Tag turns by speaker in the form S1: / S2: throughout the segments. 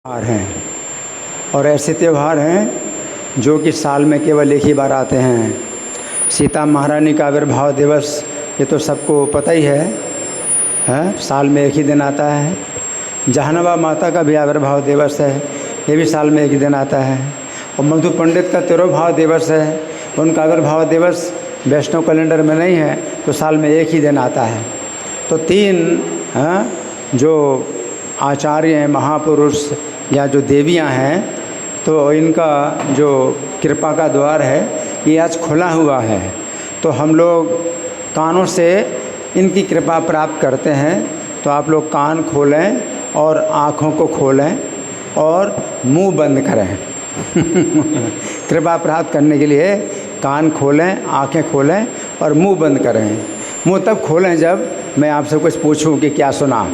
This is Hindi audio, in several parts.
S1: त्यौहार हैं और ऐसे त्यौहार हैं जो कि साल में केवल एक ही बार आते हैं। सीता महारानी का आविर्भाव दिवस ये तो सबको पता ही है, साल में एक ही दिन आता है। जहानाबा माता का भी आविर्भाव दिवस है, ये भी साल में एक ही दिन आता है। और मधु पंडित का तिरुभाव दिवस है, उनका आविर्भाव दिवस वैष्णव कैलेंडर में नहीं है, तो साल में एक ही दिन आता है। तो तीन जो आचार्य हैं, महापुरुष या जो देवियां हैं, तो इनका जो कृपा का द्वार है ये आज खुला हुआ है। तो हम लोग कानों से इनकी कृपा प्राप्त करते हैं। तो आप लोग कान खोलें और आँखों को खोलें और मुंह बंद करें। कृपा प्राप्त करने के लिए कान खोलें, आँखें खोलें और मुंह बंद करें। मुंह तब खोलें जब मैं आपसे कुछ पूछूं कि क्या सुना,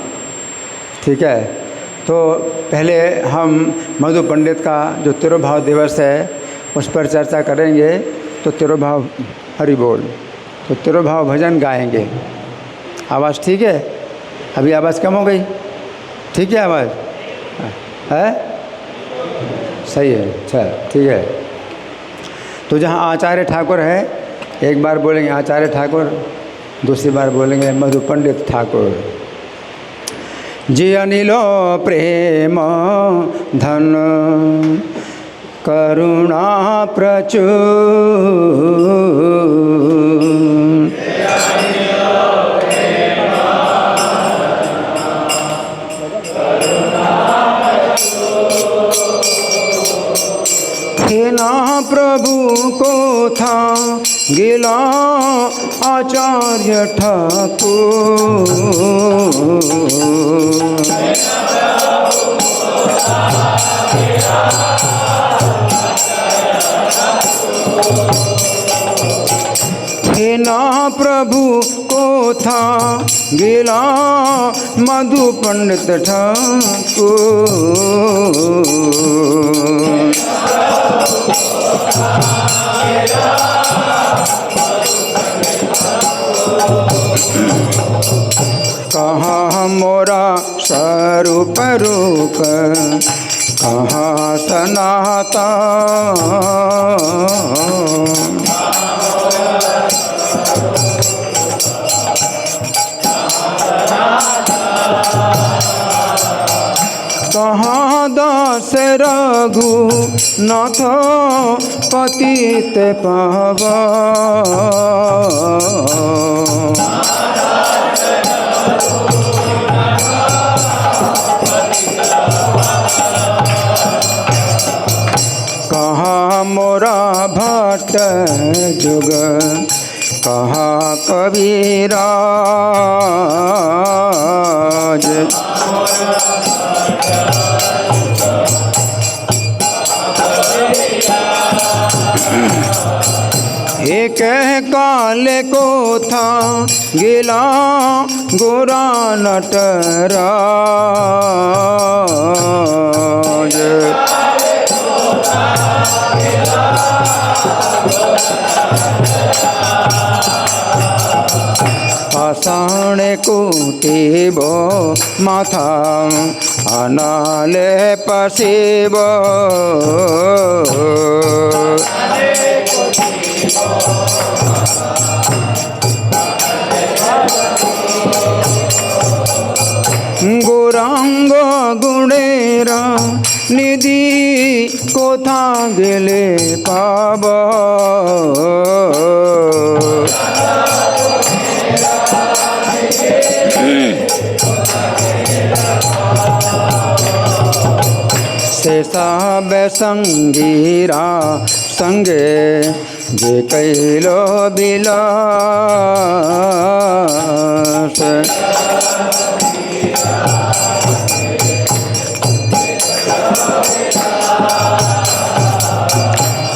S1: ठीक है। तो पहले हम मधु पंडित का जो तिरुभाव दिवस है उस पर चर्चा करेंगे। तो तिरुभाव हरि बोल, तो तिरुभाव भजन गाएंगे। आवाज़ ठीक है? अभी आवाज़ कम हो गई? ठीक है, आवाज़ है सही है, अच्छा ठीक है। तो जहाँ आचार्य ठाकुर है एक बार बोलेंगे आचार्य ठाकुर, दूसरी बार बोलेंगे मधु पंडित ठाकुर। जी अनिलो प्रेम धन करुणा प्रचुर, ना प्रभु को था गिला आचार्य ठाकुर, ना प्रभु को था गिला मधु पंडित ठाकुर, कहाँ मोरा स्वरूप रूप कहाँ सनाता, कहाँ दास रघु नाथ पतित पावन, कहाँ मोरा भट्ट जुग कहाँ कबीराज, एक काले को था गिला गोरा नटराज, आषाढ़ कुटिबो माथा अनाले पसीबो, गौरांग गुणेरा निधि कोथा गेले पाब, शेषा संगीरा संगे जे कैलो बिलास,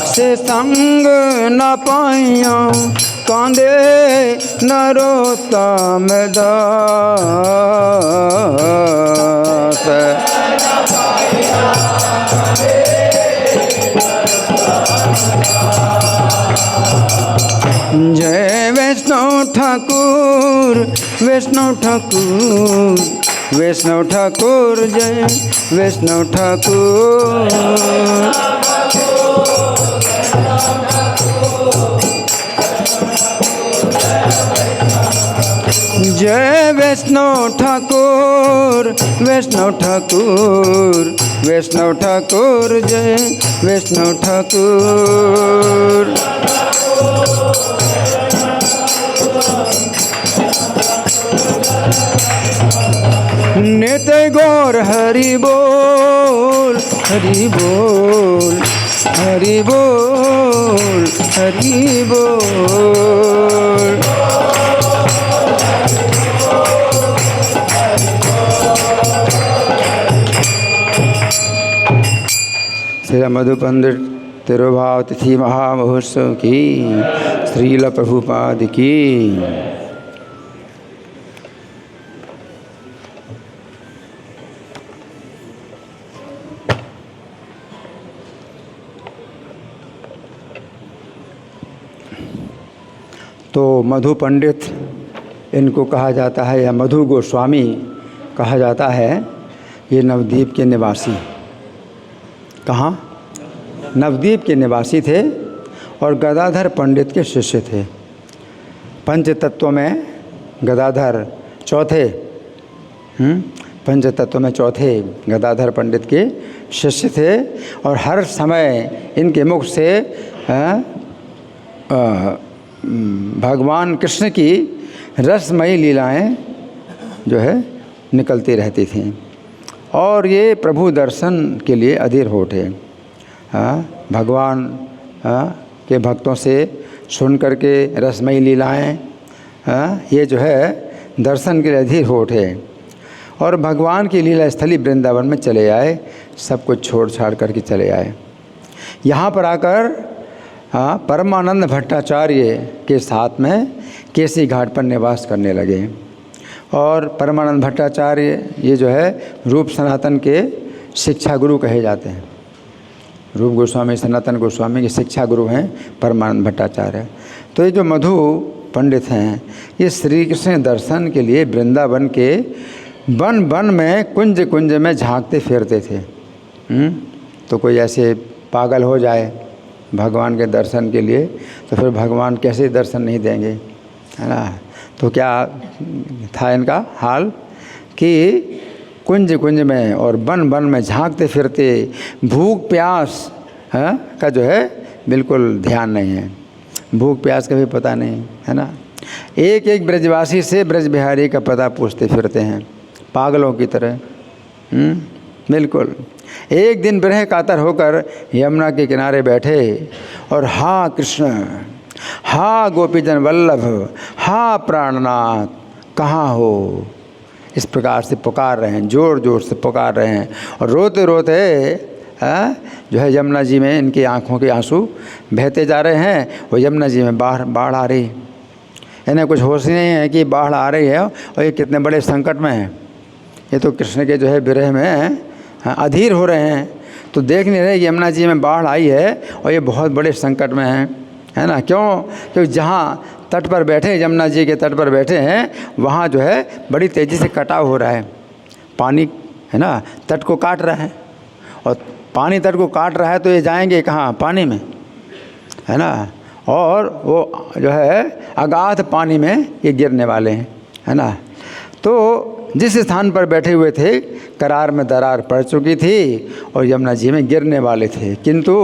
S1: से संग न पाइया कांदे नरोत्तम दास, जय वैष्णव ठाकुर, वैष्णव ठाकुर वैष्णव ठाकुर जय वैष्णव ठाकुर। जय वैष्णव ठाकुर वैष्णव ठाकुर वैष्णव ठाकुर जय वैष्णव ठाकुर। नित्य गौर हरि बोल हरि बोल हरि बोल हरि बोल। श्री मधु पंडित तिरुभाव तिथि महामहोत्सव की श्रील प्रभुपाद की। तो मधु पंडित इनको कहा जाता है या मधु गोस्वामी कहा जाता है। ये नवद्वीप के निवासी, कहाँ? नवद्वीप के निवासी थे और गदाधर पंडित के शिष्य थे। पंच तत्व में गदाधर चौथे, पंच तत्व में चौथे गदाधर पंडित के शिष्य थे। और हर समय इनके मुख से भगवान कृष्ण की रसमयी लीलाएं जो है निकलती रहती थीं। और ये प्रभु दर्शन के लिए अधीर हो उठे। भगवान के भक्तों से सुन करके रसमयी लीलाएं ये जो है दर्शन के लिए अधीर हो उठे और भगवान की लीला स्थली वृंदावन में चले आए। सब कुछ छोड़ छाड़ करके चले आए। यहाँ पर आकर परमानंद भट्टाचार्य के साथ में केसी घाट पर निवास करने लगे। और परमानंद भट्टाचार्य ये जो है रूप सनातन के शिक्षा गुरु कहे जाते हैं। रूप गोस्वामी सनातन गोस्वामी के शिक्षा गुरु हैं परमानंद भट्टाचार्य। तो ये जो मधु पंडित हैं ये श्री कृष्ण दर्शन के लिए वृंदावन के वन वन में कुंज कुंज में झांकते फिरते थे। तो कोई ऐसे पागल हो जाए भगवान के दर्शन के लिए तो फिर भगवान कैसे दर्शन नहीं देंगे, है ना। तो क्या था इनका हाल कि कुंज कुंज में और वन वन में झांकते फिरते, भूख प्यास का जो है बिल्कुल ध्यान नहीं है, भूख प्यास का भी पता नहीं, है ना। एक एक ब्रजवासी से ब्रज बिहारी का पता पूछते फिरते हैं पागलों की तरह। बिल्कुल। एक दिन विरह कातर होकर यमुना के किनारे बैठे और हा कृष्ण, हा गोपीजन वल्लभ, हा प्राणनाथ कहाँ हो, इस प्रकार से पुकार रहे हैं, ज़ोर ज़ोर से पुकार रहे हैं। और रोते रोते जो है यमुना जी में इनकी आँखों के आंसू बहते जा रहे हैं और यमुना जी में बाढ़ आ रही। इन्हें कुछ होश ही नहीं है कि बाढ़ आ रही है और ये कितने बड़े संकट में है। ये तो कृष्ण के जो है विरह में अधीर हो रहे हैं। तो देख नहीं रहे यमुना जी में बाढ़ आई है और ये बहुत बड़े संकट में है ना। क्यों? क्योंकि जहाँ तट पर बैठे, यमुना जी के तट पर बैठे हैं, वहाँ जो है बड़ी तेज़ी से कटाव हो रहा है। पानी है ना तट को काट रहा है और पानी तट को काट रहा है तो ये जाएंगे कहाँ? पानी में, है ना। और वो जो है अगाध पानी में ये गिरने वाले हैं, है ना। तो जिस स्थान पर बैठे हुए थे करार में दरार पड़ चुकी थी और यमुना जी में गिरने वाले थे, किंतु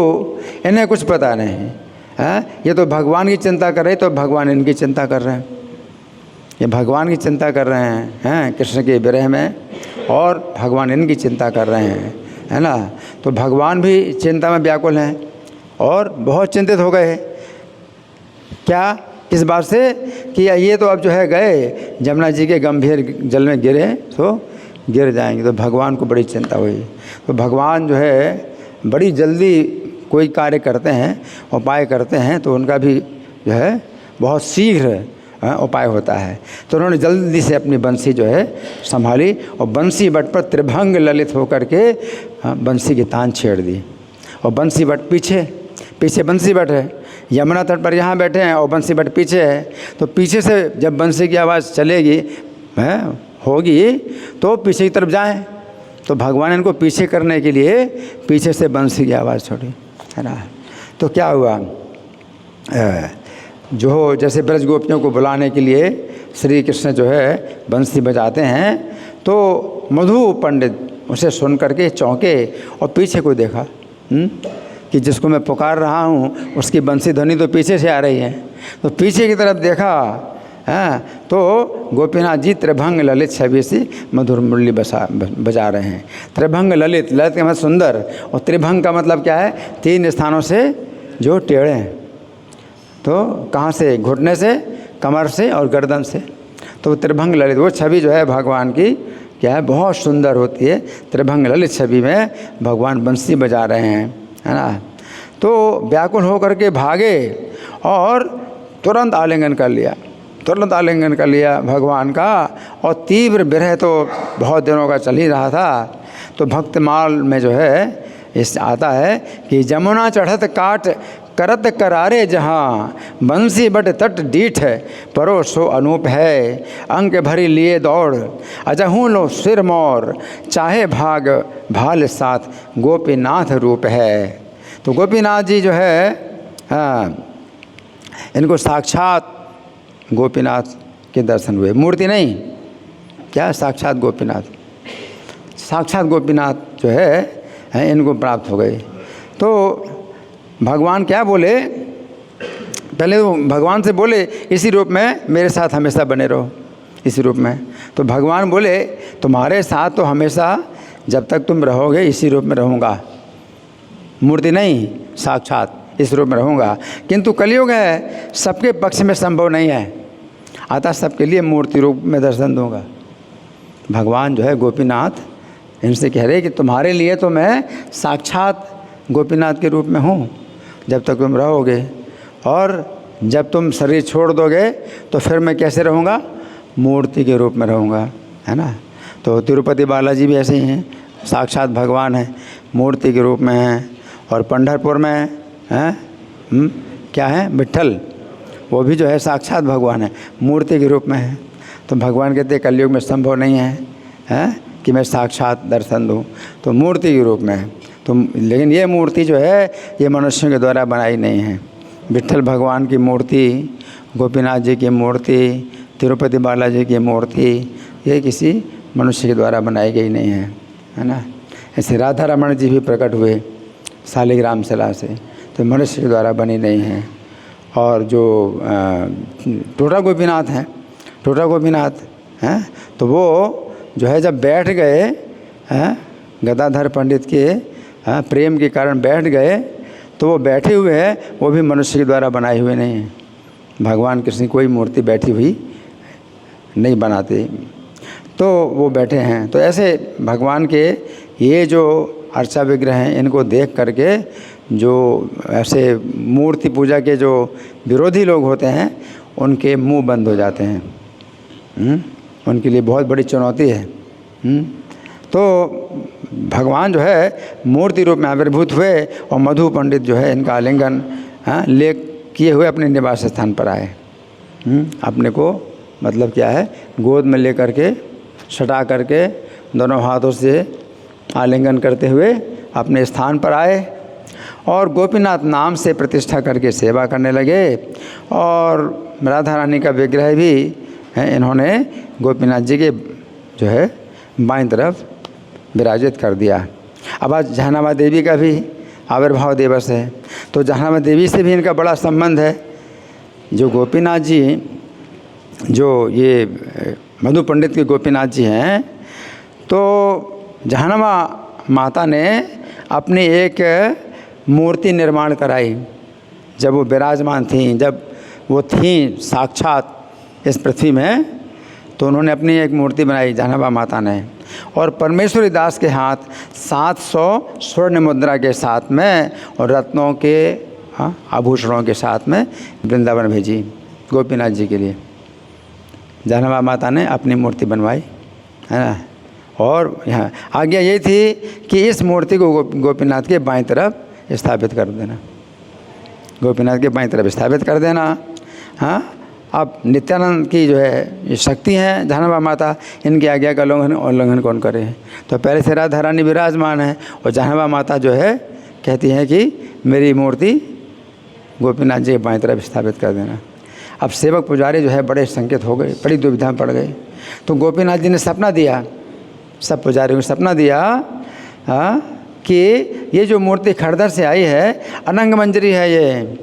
S1: इन्हें कुछ पता नहीं है। ये तो भगवान की चिंता कर रहे, तो भगवान इनकी चिंता कर रहे हैं। ये भगवान की चिंता कर रहे हैं कृष्ण के विरह में और भगवान इनकी चिंता कर रहे हैं, है ना। तो भगवान भी चिंता में व्याकुल हैं और बहुत चिंतित हो गए। क्या? किस बात से कि ये तो अब जो है गए यमुना जी के गंभीर जल में गिरे तो गिर जाएंगे। तो भगवान को बड़ी चिंता हुई। तो भगवान जो है बड़ी जल्दी कोई कार्य करते हैं, उपाय करते हैं, तो उनका भी जो है बहुत शीघ्र उपाय होता है। तो उन्होंने जल्दी से अपनी बंसी जो है संभाली और बंसी बट पर त्रिभंग ललित होकर के बंसी की तान छेड़ दी। और बंसी बट पीछे बंसी बट है, यमुना तट पर यहाँ बैठे हैं और बंसी बट पीछे है। तो पीछे से जब बंसी की आवाज़ चलेगी होगी तो पीछे की तरफ जाएं। तो भगवान इनको पीछे करने के लिए पीछे से बंसी की आवाज़ छोड़ी, है ना। तो क्या हुआ, जो जैसे ब्रज गोपियों को बुलाने के लिए श्री कृष्ण जो है बंसी बजाते हैं, तो मधु पंडित उसे सुन करके चौंके और पीछे को देखा कि जिसको मैं पुकार रहा हूँ उसकी बंसी ध्वनि तो पीछे से आ रही है। तो पीछे की तरफ देखा, हाँ, तो गोपीनाथ जी त्रिभंग ललित छवि से मधुर मुरली बजा रहे हैं। त्रिभंग ललित, ललित का मतलब सुंदर, और त्रिभंग का मतलब क्या है, 3 स्थानों से जो टेढ़े हैं। तो कहाँ से, घुटने से, कमर से और गर्दन से। तो त्रिभंग ललित वो छवि जो है भगवान की क्या है, बहुत सुंदर होती है। त्रिभंग ललित छवि में भगवान बंसी बजा रहे हैं, है ना। तो व्याकुल होकर के भागे और तुरंत आलिंगन कर लिया, तुरंत आलिंगन कर लिया भगवान का। और तीव्र विरह तो बहुत दिनों का चल ही रहा था। तो भक्तमाल में जो है इस आता है कि जमुना चढ़त काट करत करारे जहाँ, बंसी बट तट डीठ परो सो अनूप है, अंक भरी लिए दौड़ अजहूँ लो सिर मोर, चाहे भाग भाल साथ गोपीनाथ रूप है। तो गोपीनाथ जी जो है, हाँ, इनको साक्षात गोपीनाथ के दर्शन हुए, मूर्ति नहीं, क्या साक्षात गोपीनाथ, साक्षात गोपीनाथ जो है इनको प्राप्त हो गए। तो भगवान क्या बोले, पहले वो भगवान से बोले इसी रूप में मेरे साथ हमेशा बने रहो, इसी रूप में। तो भगवान बोले तुम्हारे साथ तो हमेशा जब तक तुम रहोगे इसी रूप में रहूँगा, मूर्ति नहीं, साक्षात इस रूप में रहूँगा। किंतु कलयुग है, सबके पक्ष में संभव नहीं है, अतः सबके लिए मूर्ति रूप में दर्शन दूँगा। भगवान जो है गोपीनाथ इनसे कह रहे कि तुम्हारे लिए तो मैं साक्षात गोपीनाथ के रूप में हूँ जब तक तुम रहोगे, और जब तुम शरीर छोड़ दोगे तो फिर मैं कैसे रहूँगा, मूर्ति के रूप में रहूँगा, है ना। तो तिरुपति बालाजी भी ऐसे ही हैं, साक्षात भगवान है, मूर्ति के रूप में हैं। और पंढरपुर में हैं, क्या है, विट्ठल, वो भी जो है साक्षात भगवान है, मूर्ति के रूप में है। तो भगवान कहते कलयुग में संभव नहीं है कि मैं साक्षात दर्शन दूँ, तो मूर्ति के रूप में है। तो लेकिन ये मूर्ति जो है ये मनुष्यों के द्वारा बनाई नहीं है। विट्ठल भगवान की मूर्ति, गोपीनाथ जी की मूर्ति, तिरुपति बालाजी की मूर्ति, ये किसी मनुष्य के द्वारा बनाई गई नहीं है ना। ऐसे राधा रमण जी भी प्रकट हुए शालिग्राम शिला से, तो मनुष्य के द्वारा बनी नहीं है। और जो टोटा गोपीनाथ हैं, टोटा गोपीनाथ हैं, तो वो जो है जब बैठ गए हैं गदाधर पंडित के प्रेम के कारण बैठ गए, तो वो बैठे हुए हैं, वो भी मनुष्य के द्वारा बनाए हुए नहीं हैं। भगवान कृष्ण की कोई मूर्ति बैठी हुई नहीं बनाते, तो वो बैठे हैं। तो ऐसे भगवान के ये जो अर्चा विग्रह हैं, इनको देख करके जो ऐसे मूर्ति पूजा के जो विरोधी लोग होते हैं उनके मुंह बंद हो जाते हैं। उनके लिए बहुत बड़ी चुनौती है। तो भगवान जो है मूर्ति रूप में आविर्भूत हुए और मधु पंडित जो है इनका आलिंगन ले किए हुए अपने निवास स्थान पर आए। अपने को मतलब क्या है, गोद में ले करके सटा करके दोनों हाथों से आलिंगन करते हुए अपने स्थान पर आए और गोपीनाथ नाम से प्रतिष्ठा करके सेवा करने लगे। और राधा रानी का विग्रह भी इन्होंने गोपीनाथ जी के जो है बाईं तरफ विराजित कर दिया। अब आज जहानाबा देवी का भी आविर्भाव दिवस है, तो जहानाबा देवी से भी इनका बड़ा संबंध है। जो गोपीनाथ जी, जो ये मधु पंडित के गोपीनाथ जी हैं, तो जहानाबा माता ने अपनी एक मूर्ति निर्माण कराई। जब वो विराजमान थी, जब वो थी साक्षात इस पृथ्वी में, तो उन्होंने अपनी एक मूर्ति बनाई जहानाबा माता ने। और परमेश्वरी दास के हाथ 700 स्वर्ण मुद्रा के साथ में और रत्नों के आभूषणों के साथ में वृंदावन भेजी गोपीनाथ जी के लिए। जहानाबा माता ने अपनी मूर्ति बनवाई, है ना। और यहाँ आज्ञा ये थी कि इस मूर्ति को गोपीनाथ के बाईं तरफ स्थापित कर देना, गोपीनाथ के बाईं तरफ स्थापित कर देना। हाँ, अब नित्यानंद की जो है ये शक्ति हैं जहानाबा माता, इनकी आज्ञा का उल्लंघन कौन करे। तो पहले से राधा रानी विराजमान है और जहानाबा माता जो है कहती हैं कि मेरी मूर्ति गोपीनाथ जी के बाईं तरफ स्थापित कर देना। अब सेवक पुजारी जो है बड़े संकेत हो गए, बड़ी दुविधा में पड़ गए। तो गोपीनाथ जी ने सपना दिया, सब पुजारियों को सपना दिया कि ये जो मूर्ति खड़दर से आई है अनंग मंजरी है, ये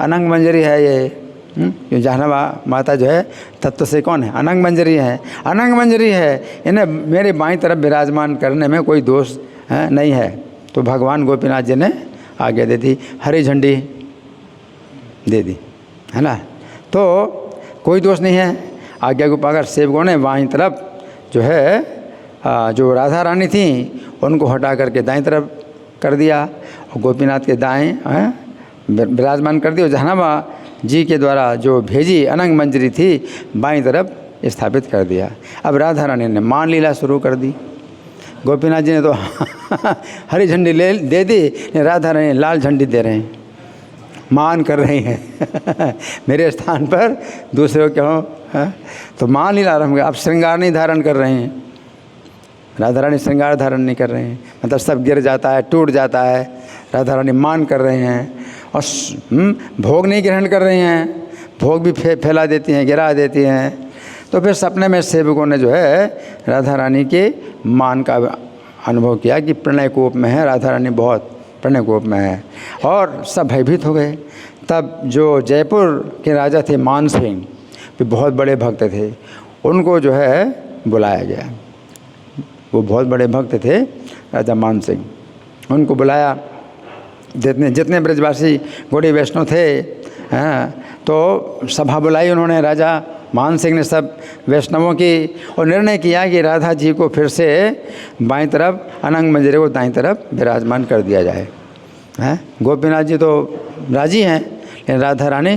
S1: अनंग मंजरी है, ये जहानाबा माता जो है तत्व से कौन है, अनंग मंजरी है, अनंग मंजरी है, इन्हें मेरे बाईं तरफ विराजमान करने में कोई दोष नहीं है। तो भगवान गोपीनाथ जी ने आज्ञा दे दी, हरी झंडी दे दी, है ना। तो कोई दोष नहीं है, आज्ञा को पाकर सेवकों ने बाईं तरफ जो है जो राधा रानी थी उनको हटा करके दाईं तरफ कर दिया और गोपीनाथ के दाएं विराजमान कर दिया। जहानाबा जी के द्वारा जो भेजी अनंग मंजरी थी बाईं तरफ स्थापित कर दिया। अब राधा रानी ने मान लीला शुरू कर दी। गोपीनाथ जी ने तो हरी झंडी दे दी, राधा रानी लाल झंडी दे रहे हैं, मान कर रही हैं मेरे स्थान पर दूसरे को क्यों। तो मान लीला आरम्भ अब श्रृंगार नहीं धारण कर रहे हैं, राधा रानी श्रृंगार धारण नहीं कर रहे हैं, मतलब सब गिर जाता है, टूट जाता है, राधा रानी मान कर रहे हैं। और भोग नहीं ग्रहण कर रही हैं, भोग भी फैला देती हैं, गिरा देती हैं। तो फिर सपने में सेवकों ने जो है राधा रानी के मान का अनुभव किया कि प्रणय कोप में है, राधा रानी बहुत प्रणय कोप में है, और सब भयभीत हो गए। तब जो जयपुर के राजा थे मान सिंह, वे बहुत बड़े भक्त थे, उनको जो है बुलाया गया। वो बहुत बड़े भक्त थे राजा मान सिंह, उनको बुलाया। जितने ब्रजवासी गौड़ी वैष्णव थे तो सभा बुलाई उन्होंने, राजा मान सिंह ने सब वैष्णवों की, और निर्णय किया कि राधा जी को फिर से बाईं तरफ अनंग मंजरी को दाईं तरफ विराजमान कर दिया जाए। गोपीनाथ जी तो राजी हैं लेकिन राधा रानी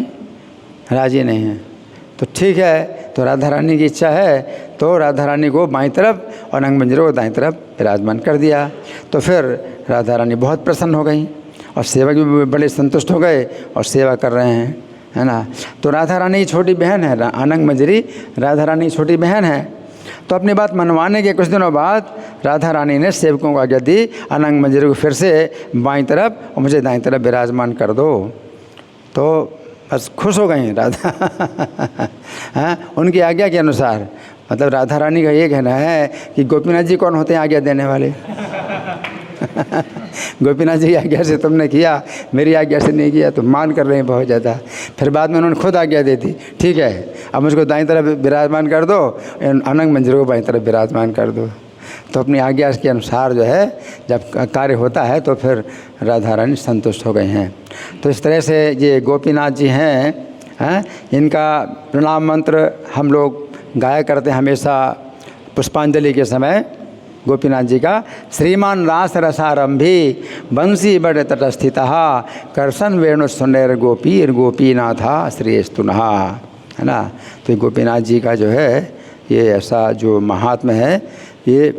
S1: राजी नहीं है। तो ठीक है, तो राधा रानी की इच्छा है तो राधा रानी को बाईं तरफ और अनंग मंजरी को दाईं तरफ विराजमान कर दिया। तो फिर राधा रानी बहुत प्रसन्न हो गई और सेवक भी बड़े संतुष्ट हो गए और सेवा कर रहे हैं, है ना। तो राधा रानी की छोटी बहन है, अनंग मंजरी राधा रानी की छोटी बहन है। तो अपनी बात मनवाने के कुछ दिनों बाद राधा रानी ने सेवकों को आज्ञा दी, अनंग मंजरी को फिर से बाईं तरफ और मुझे दाईं तरफ विराजमान कर दो। तो बस खुश हो गई राधा उनकी आज्ञा के अनुसार। मतलब राधा रानी का ये कहना है कि गोपीनाथ जी कौन होते हैं आज्ञा देने वाले गोपीनाथ जी की आज्ञा से तुमने किया, मेरी आज्ञा से नहीं किया, तो मान कर रहे हैं बहुत ज़्यादा। फिर बाद में उन्होंने खुद आज्ञा दे दी, ठीक है अब मुझको दाईं तरफ विराजमान कर दो, अनंग मंजरी को बाईं तरफ विराजमान कर दो। तो अपनी आज्ञा के अनुसार जो है जब कार्य होता है तो फिर राधा रानी संतुष्ट हो गए हैं। तो इस तरह से ये गोपीनाथ जी हैं, इनका प्रणाम मंत्र हम लोग गाया करते हैं हमेशा पुष्पांजलि के समय। गोपीनाथ जी का श्रीमान रास रसारंभी बंसी बड़ तटस्थिता करसन वेणु सुनैर गोपीर गोपीनाथा श्रेष्ठुनहा, है ना। तो गोपीनाथ जी का जो है ये ऐसा जो महात्म्य है ये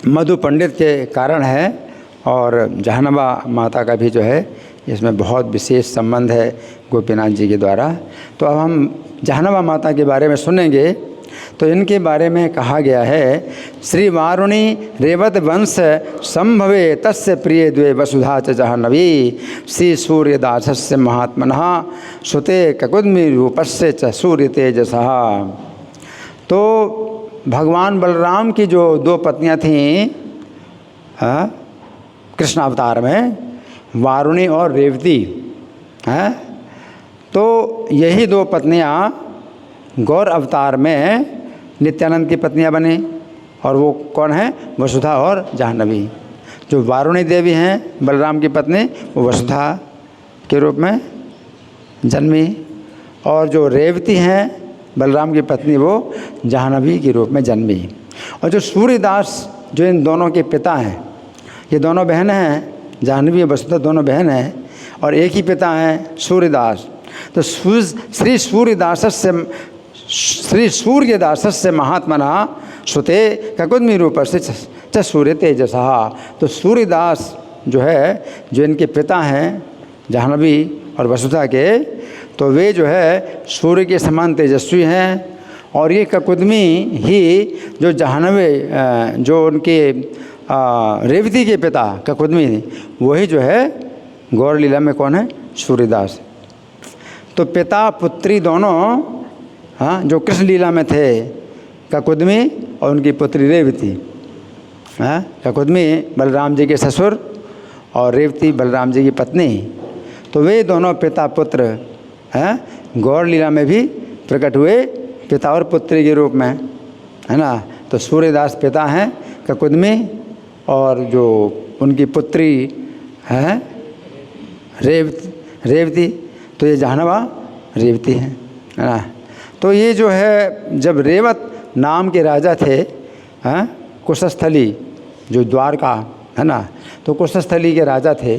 S1: मधु पंडित के कारण है, और जहानाबा माता का भी जो है इसमें बहुत विशेष संबंध है गोपीनाथ जी के द्वारा। तो अब हम जहानाबा माता के बारे में सुनेंगे। तो इनके बारे में कहा गया है, श्री वारुणी रेवत वंश संभवे तस्य प्रिय द्वे वसुधा च जाह्नवी श्री सूर्यदासस्य महात्मनः सुते ककुद्मी रूपस्य च सूर्य तेजसः। तो भगवान बलराम की जो दो पत्नियां थीं कृष्ण अवतार में, वारुणी और रेवती, तो यही दो पत्नियां गौर अवतार में नित्यानंद की पत्नियां बनी। और वो कौन है, वसुधा और जाह्नवी। जो वारुणी देवी हैं बलराम की पत्नी, वो वसुधा के रूप में जन्मी, और जो रेवती हैं बलराम की पत्नी वो जाह्नवी के रूप में जन्मी। और जो सूर्यदास जो इन दोनों के पिता हैं, ये दोनों बहन हैं, जाह्नवी और वसुधा दोनों बहन हैं और एक ही पिता हैं सूर्यदास। तो श्री सूर्यदासस्य महात्मना सुते ककुद्मी रूपस्य च सूर्य तेजसः। तो सूर्यदास जो है, जो इनके पिता हैं जाह्नवी और वसुधा के, तो वे जो है सूर्य के समान तेजस्वी हैं। और ये ककुदमी ही जो जाह्नवे जो उनके रेवती के पिता ककुदमी वही जो है गौर लीला में कौन है? सूर्यदास। तो पिता पुत्री दोनों हाँ जो कृष्ण लीला में थे, ककुदमी और उनकी पुत्री रेवती। हाँ, ककुदमी बलराम जी के ससुर और रेवती बलराम जी की पत्नी। तो वे दोनों पिता पुत्र हैं गौर लीला में भी प्रकट हुए पिता और पुत्री के रूप में, है ना। तो सूर्यदास पिता हैं ककुदमी, और जो उनकी पुत्री हैं रेवती, तो ये जाह्नवा रेवती हैं, है ना। तो ये जो है जब रेवत नाम के राजा थे हैं कुशस्थली जो द्वारका, है ना, तो कुशस्थली के राजा थे।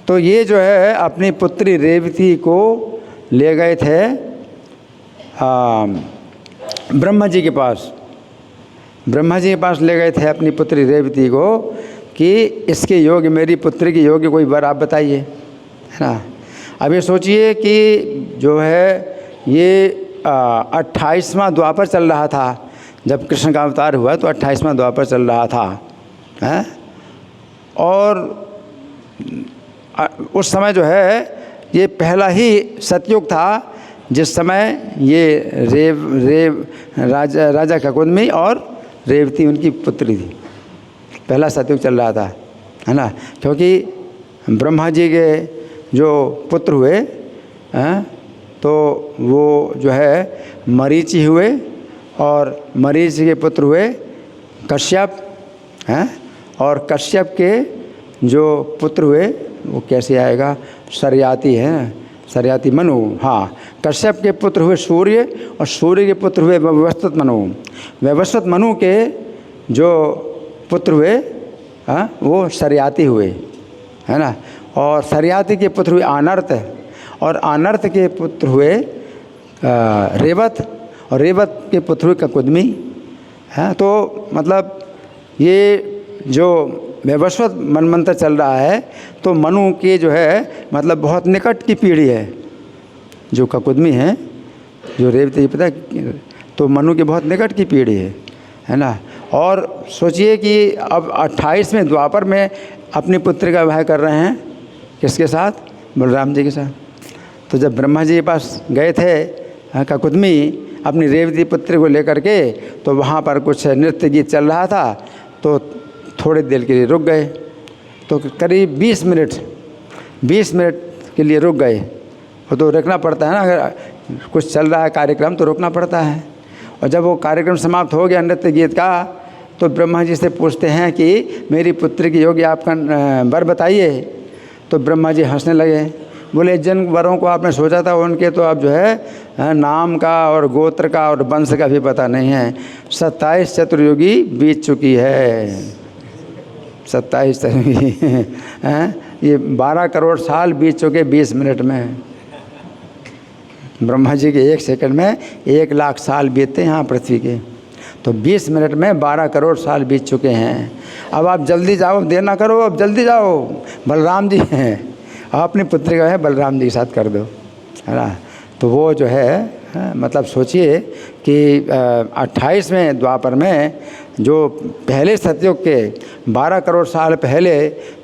S1: तो ये जो है अपनी पुत्री रेवती को ले गए थे ब्रह्मा जी के पास। ब्रह्मा जी के पास ले गए थे अपनी पुत्री रेवती को कि इसके योग्य, मेरी पुत्री के योग्य कोई वर आप बताइए, है ना। अब ये सोचिए कि जो है ये 28वां द्वापर चल रहा था जब कृष्ण का अवतार हुआ, तो 28वां द्वापर चल रहा था, हैं। और उस समय जो है ये पहला ही सतयुग था जिस समय ये राजा ककुदमी और रेवती उनकी पुत्री थी। पहला सतयुग चल रहा था, है ना, क्योंकि ब्रह्मा जी के जो पुत्र हुए हैं तो वो जो है मरीचि हुए, और मरीचि के पुत्र हुए कश्यप हैं, और कश्यप के जो पुत्र हुए वो कैसे आएगा, सरयाति हैं, सरयाति मनु। हाँ, कश्यप के पुत्र हुए सूर्य, और सूर्य के पुत्र हुए वैवस्वत मनु। वैवस्वत मनु के जो पुत्र हुए हाँ वो सरयाति हुए, है ना। और सरयाति के पुत्र हुए आनर्त, और आनर्त के पुत्र हुए रेवत, और रेवत के पुत्र हुए ककुदमी, हैं। तो मतलब ये जो वैवस्वत मनमंत्र चल रहा है, तो मनु के जो है मतलब बहुत निकट की पीढ़ी है जो ककुदमी है, जो रेवती पता है, तो मनु के बहुत निकट की पीढ़ी है ना। और सोचिए कि अब 28वें द्वापर में अपनी पुत्री का विवाह कर रहे हैं, किसके साथ? बलराम जी के साथ। तो जब ब्रह्मा जी के पास गए थे ककुदमी अपनी रेवती पुत्री को लेकर के, तो वहाँ पर कुछ नृत्य गीत चल रहा था, तो थोड़ी देर के लिए रुक गए। तो करीब 20 मिनट के लिए रुक गए। वो तो रुकना पड़ता है ना, अगर कुछ चल रहा है कार्यक्रम तो रुकना पड़ता है। और जब वो कार्यक्रम समाप्त हो गया नृत्य गीत का, तो ब्रह्मा जी से पूछते हैं कि मेरी पुत्री की योग्य आपका वर बताइए। तो ब्रह्मा जी हंसने लगे, बोले जिन वरों को आपने सोचा था उनके तो अब जो है नाम का और गोत्र का और वंश का भी पता नहीं है। 27 चतुर्युगी बीत चुकी है, 27 हैं, ये 12 करोड़ साल बीत चुके 20 मिनट में। ब्रह्मा जी के 1 सेकंड में 1 लाख साल बीतते हैं यहाँ पृथ्वी के, तो 20 मिनट में 12 करोड़ साल बीत चुके हैं। अब आप जल्दी जाओ, देर ना करो, अब जल्दी जाओ, बलराम जी हैं, अपनी पुत्री का है बलराम जी के साथ कर दो, है ना। तो वो जो है मतलब सोचिए कि 28वें द्वापर में जो पहले सतयुग के 12 करोड़ साल पहले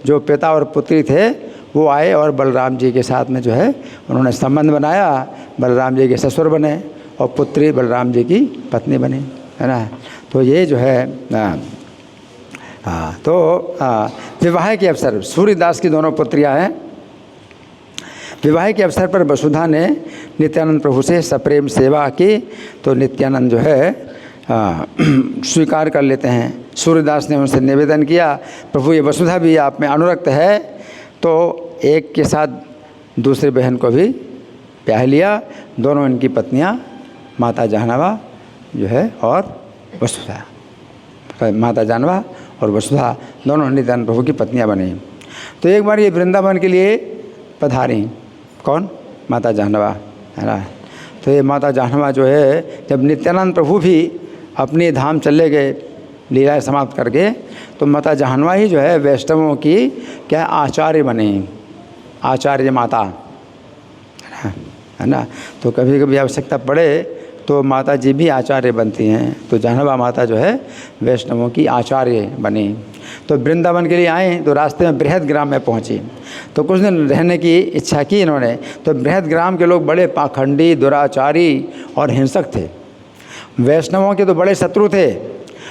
S1: जो पिता और पुत्री थे वो आए, और बलराम जी के साथ में जो है उन्होंने संबंध बनाया, बलराम जी के ससुर बने और पुत्री बलराम जी की पत्नी बनी, है ना। तो ये जो है तो विवाह के अवसर सूर्यदास की दोनों पुत्रियां हैं। विवाह के अवसर पर वसुधा ने नित्यानंद प्रभु से सप्रेम सेवा की, तो नित्यानंद जो है स्वीकार कर लेते हैं। सूर्यदास ने उनसे निवेदन किया, प्रभु ये वसुधा भी आप में अनुरक्त है, तो एक के साथ दूसरी बहन को भी ब्याह लिया। दोनों इनकी पत्नियां माता जाह्नवा जो है और वसुधा, माता जाह्नवा और वसुधा दोनों नित्यानंद प्रभु की पत्नियां बनी। तो एक बार ये वृंदावन के लिए पधारी, कौन? माता जाह्नवा, है ना। तो ये माता जाह्नवा जो है जब नित्यानंद प्रभु भी अपने धाम चले गए लीलाएं समाप्त करके, तो माता जाह्नवा ही जो है वैष्णवों की क्या आचार्य बनी, आचार्य माता, है है ना। तो कभी कभी आवश्यकता पड़े तो माता जी भी आचार्य बनती हैं। तो जहनवा माता जो है वैष्णवों की आचार्य बनी। तो वृंदावन के लिए आए तो रास्ते में बृहद ग्राम में पहुँची, तो कुछ दिन रहने की इच्छा की इन्होंने। तो बृहद ग्राम के लोग बड़े पाखंडी, दुराचारी और हिंसक थे, वैष्णवों के तो बड़े शत्रु थे।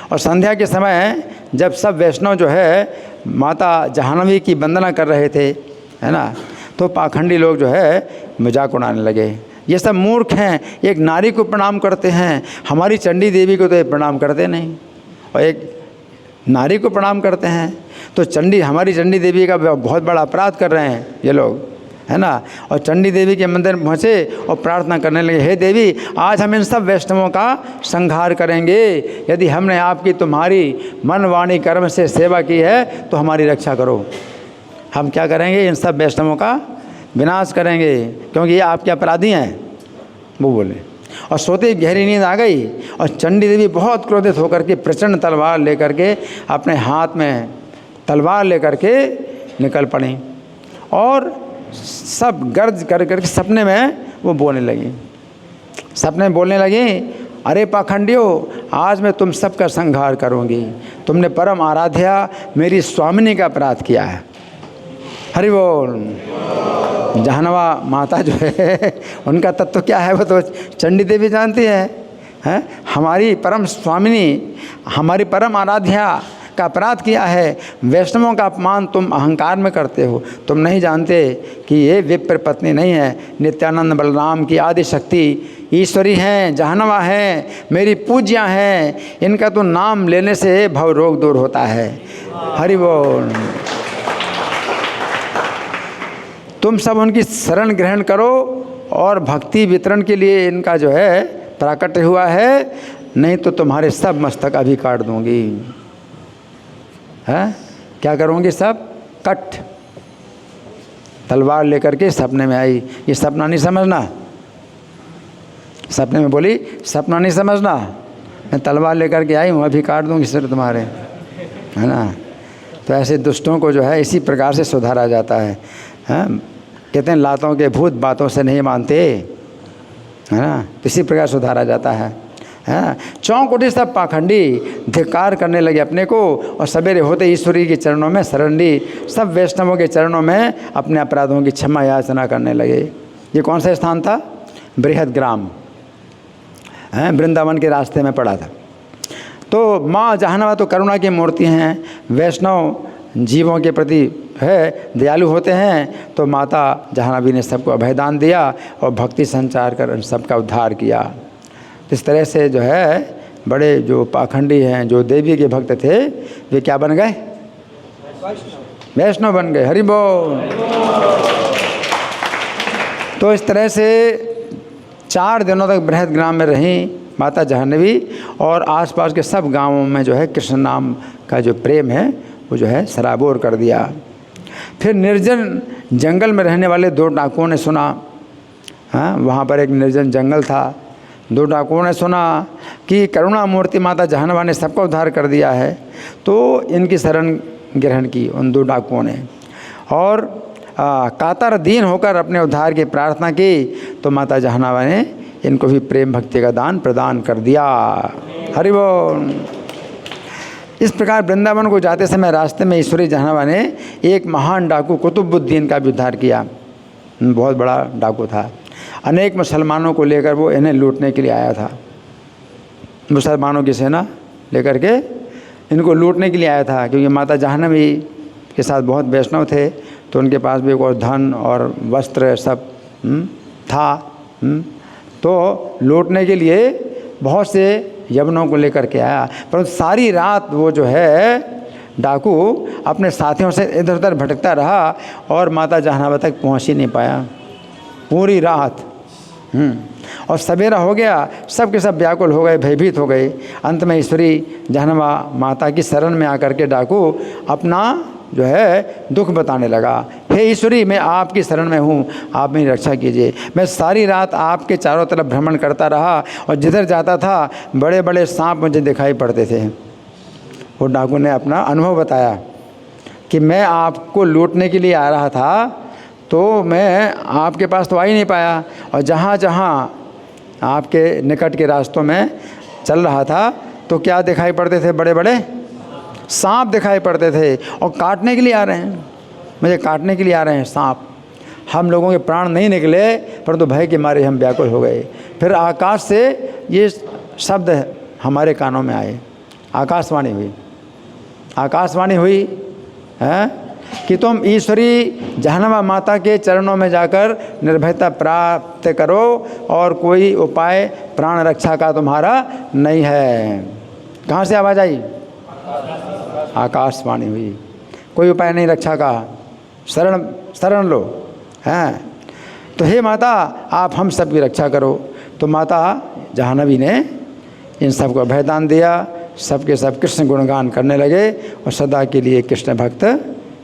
S1: और संध्या के समय जब सब वैष्णव जो है माता जाह्नवी की वंदना कर रहे थे, है ना, तो पाखंडी लोग जो है मजाक उड़ाने लगे, ये सब मूर्ख हैं, एक नारी को प्रणाम करते हैं, हमारी चंडी देवी को तो ये प्रणाम करते नहीं, और एक नारी को प्रणाम करते हैं। तो हमारी चंडी देवी का बहुत बड़ा अपराध कर रहे हैं ये लोग, है ना। और चंडी देवी के मंदिर में पहुँचे और प्रार्थना करने लगे, हे देवी, आज हम इन सब वैष्णवों का संहार करेंगे। यदि हमने आपकी तुम्हारी मन वाणी कर्म से सेवा की है तो हमारी रक्षा करो। हम क्या करेंगे, इन सब वैष्णवों का विनाश करेंगे, क्योंकि ये आपके अपराधी हैं, वो बोले। और सोते गहरी नींद आ गई और चंडी देवी बहुत क्रोधित होकर के प्रचंड तलवार लेकर के अपने हाथ में तलवार लेकर के निकल पड़ी और सब गर्ज कर करके सपने में वो बोलने लगी। सपने में बोलने लगी, अरे पाखंडियों, आज मैं तुम सबका संहार करूँगी। तुमने परम आराध्या मेरी स्वामिनी का अपराध किया है। हरि बोल। जाह्नवा माता जो है उनका तत्व क्या है वो तो चंडी देवी जानती है। हमारी परम स्वामिनी, हमारी परम आराध्या का अपराध किया है। वैष्णवों का अपमान तुम अहंकार में करते हो। तुम नहीं जानते कि ये विप्र पत्नी नहीं है, नित्यानंद बलराम की आदि शक्ति ईश्वरी हैं, जाह्नवा हैं, मेरी पूज्या हैं। इनका तो नाम लेने से भव रोग दूर होता है। हरि बोल। तुम सब उनकी शरण ग्रहण करो और भक्ति वितरण के लिए इनका जो है प्राकट्य हुआ है, नहीं तो तुम्हारे सब मस्तक अभी काट दूंगी। है क्या करूँगी, सब कट। तलवार लेकर के सपने में आई। ये सपना नहीं समझना, सपने में बोली सपना नहीं समझना, मैं तलवार लेकर के आई हूँ, अभी काट दूंगी सिर तुम्हारे, है ना। तो ऐसे दुष्टों को जो है इसी प्रकार से सुधारा जाता है। कहते हैं लातों के भूत बातों से नहीं मानते, है ना, इसी प्रकार सुधारा जाता है। चौंक उठे सब पाखंडी, धिक्कार करने लगे अपने को, और सवेरे होते ईश्वरी के चरणों में शरण ली। सब वैष्णवों के चरणों में अपने अपराधों की क्षमा याचना करने लगे। ये कौन सा स्थान था, बृहद ग्राम, वृंदावन के रास्ते में पड़ा था। तो माँ जाह्नवा तो करुणा की मूर्ति हैं, वैष्णव जीवों के प्रति है दयालु होते हैं। तो माता जाह्नवी ने सबको अभयदान दिया और भक्ति संचार कर सबका उद्धार किया। इस तरह से जो है बड़े जो पाखंडी हैं, जो देवी के भक्त थे, वे क्या बन गए, वैष्णव बन गए। हरि बोल। तो इस तरह से 4 दिनों तक बृहद ग्राम में रहीं माता जाह्नवी, और आसपास के सब गांवों में जो है कृष्ण नाम का जो प्रेम है वो जो है सराबोर कर दिया। फिर निर्जन जंगल में रहने वाले 2 डाकुओं ने सुना, वहाँ पर एक निर्जन जंगल था, 2 डाकुओं ने सुना कि करुणा मूर्ति माता जाह्नवा ने सबका उद्धार कर दिया है। तो इनकी शरण ग्रहण की उन 2 डाकुओं ने, और कातर दीन होकर अपने उद्धार की प्रार्थना की। तो माता जाह्नवा ने इनको भी प्रेम भक्ति का दान प्रदान कर दिया। हरि बोल। इस प्रकार वृंदावन को जाते समय रास्ते में ईश्वरी जाह्नवा ने एक महान डाकू कुतुबुद्दीन का भी उद्धार किया। बहुत बड़ा डाकू था, अनेक मुसलमानों को लेकर वो इन्हें लूटने के लिए आया था। मुसलमानों की सेना लेकर के इनको लूटने के लिए आया था, क्योंकि माता जाह्नवी के साथ बहुत वैष्णव थे, तो उनके पास भी और धन और वस्त्र सब था। तो लूटने के लिए बहुत से यवनों को लेकर के आया, परंतु सारी रात वो जो है डाकू अपने साथियों से इधर उधर भटकता रहा और माता जाह्नवा तक पहुंच ही नहीं पाया पूरी रात। और सवेरा हो गया, सब के सब व्याकुल हो गए, भयभीत हो गए। अंत में ईश्वरी जाह्नवा माता की शरण में आकर के डाकू अपना जो है दुख बताने लगा। हे ईश्वरी, मैं आपकी शरण में हूँ, आप मेरी रक्षा कीजिए। मैं सारी रात आपके चारों तरफ भ्रमण करता रहा और जिधर जाता था बड़े बड़े सांप मुझे दिखाई पड़ते थे। वो डाकू ने अपना अनुभव बताया कि मैं आपको लूटने के लिए आ रहा था, तो मैं आपके पास तो आ ही नहीं पाया, और जहाँ जहाँ आपके निकट के रास्तों में चल रहा था तो क्या दिखाई पड़ते थे? बड़े बड़े सांप दिखाई पड़ते थे, और काटने के लिए आ रहे हैं, मुझे काटने के लिए आ रहे हैं सांप। हम लोगों के प्राण नहीं निकले, परंतु भय के मारे हम व्याकुल हो गए। फिर आकाश से ये शब्द हमारे कानों में आए, आकाशवाणी हुई, आकाशवाणी हुई है कि तुम ईश्वरी जहन्नम माता के चरणों में जाकर निर्भयता प्राप्त करो, और कोई उपाय प्राण रक्षा का तुम्हारा नहीं है। कहाँ से आवाज़ आई? आकाशवाणी हुई, कोई उपाय नहीं रक्षा का, शरण लो हैं। तो हे माता, आप हम सब की रक्षा करो। तो माता जाह्नवी ने इन सब को अभयदान दिया। सबके सब कृष्ण गुणगान करने लगे और सदा के लिए कृष्ण भक्त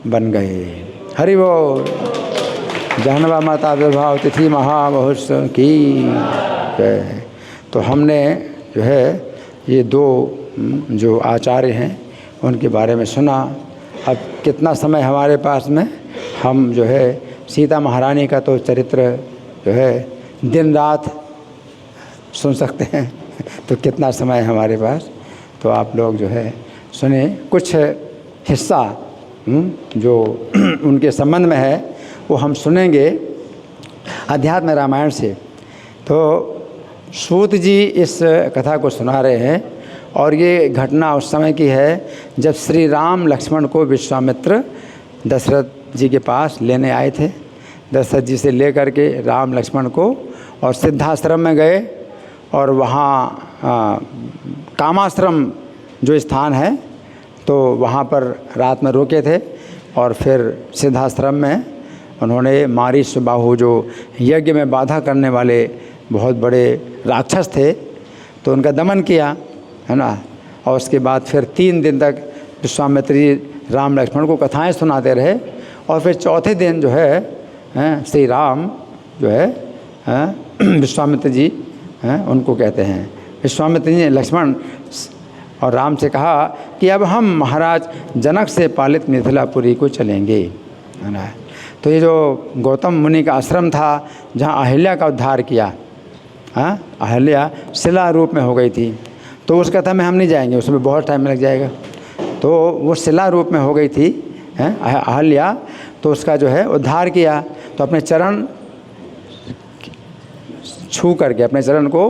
S1: बन गए। हरि बोल। जाह्नवा माता आविर्भाव तिथि महामहोत्सव की जय। तो हमने जो है ये दो जो आचार्य हैं उनके बारे में सुना। अब कितना समय हमारे पास में, हम जो है सीता महारानी का तो चरित्र जो है दिन रात सुन सकते हैं, तो कितना समय हमारे पास। तो आप लोग जो है सुने कुछ हिस्सा जो उनके संबंध में है वो हम सुनेंगे अध्यात्म रामायण से। तो सूत जी इस कथा को सुना रहे हैं, और ये घटना उस समय की है जब श्री राम लक्ष्मण को विश्वामित्र दशरथ जी के पास लेने आए थे। दशरथ जी से लेकर के राम लक्ष्मण को और सिद्धाश्रम में गए, और वहाँ कामाश्रम जो स्थान है तो वहाँ पर रात में रुके थे। और फिर सिद्धाश्रम में उन्होंने मारीच बाहु जो यज्ञ में बाधा करने वाले बहुत बड़े राक्षस थे तो उनका दमन किया, है ना। और उसके बाद फिर 3 दिन तक विश्वामित्र जी राम लक्ष्मण को कथाएं सुनाते रहे। और फिर चौथे दिन जो है श्री राम जो है विश्वामित्र जी उनको कहते हैं, विश्वामित्र जी ने लक्ष्मण और राम से कहा कि अब हम महाराज जनक से पालित मिथिलापुरी को चलेंगे, है ना। तो ये जो गौतम मुनि का आश्रम था जहाँ अहिल्या का उद्धार किया, अहिल्या शिला रूप में हो गई थी, तो उस कथा में हम नहीं जाएंगे, उसमें बहुत टाइम लग जाएगा। तो वो शिला रूप में हो गई थी अहिल्या, तो उसका जो है उद्धार किया। तो अपने चरण छू करके, अपने चरण को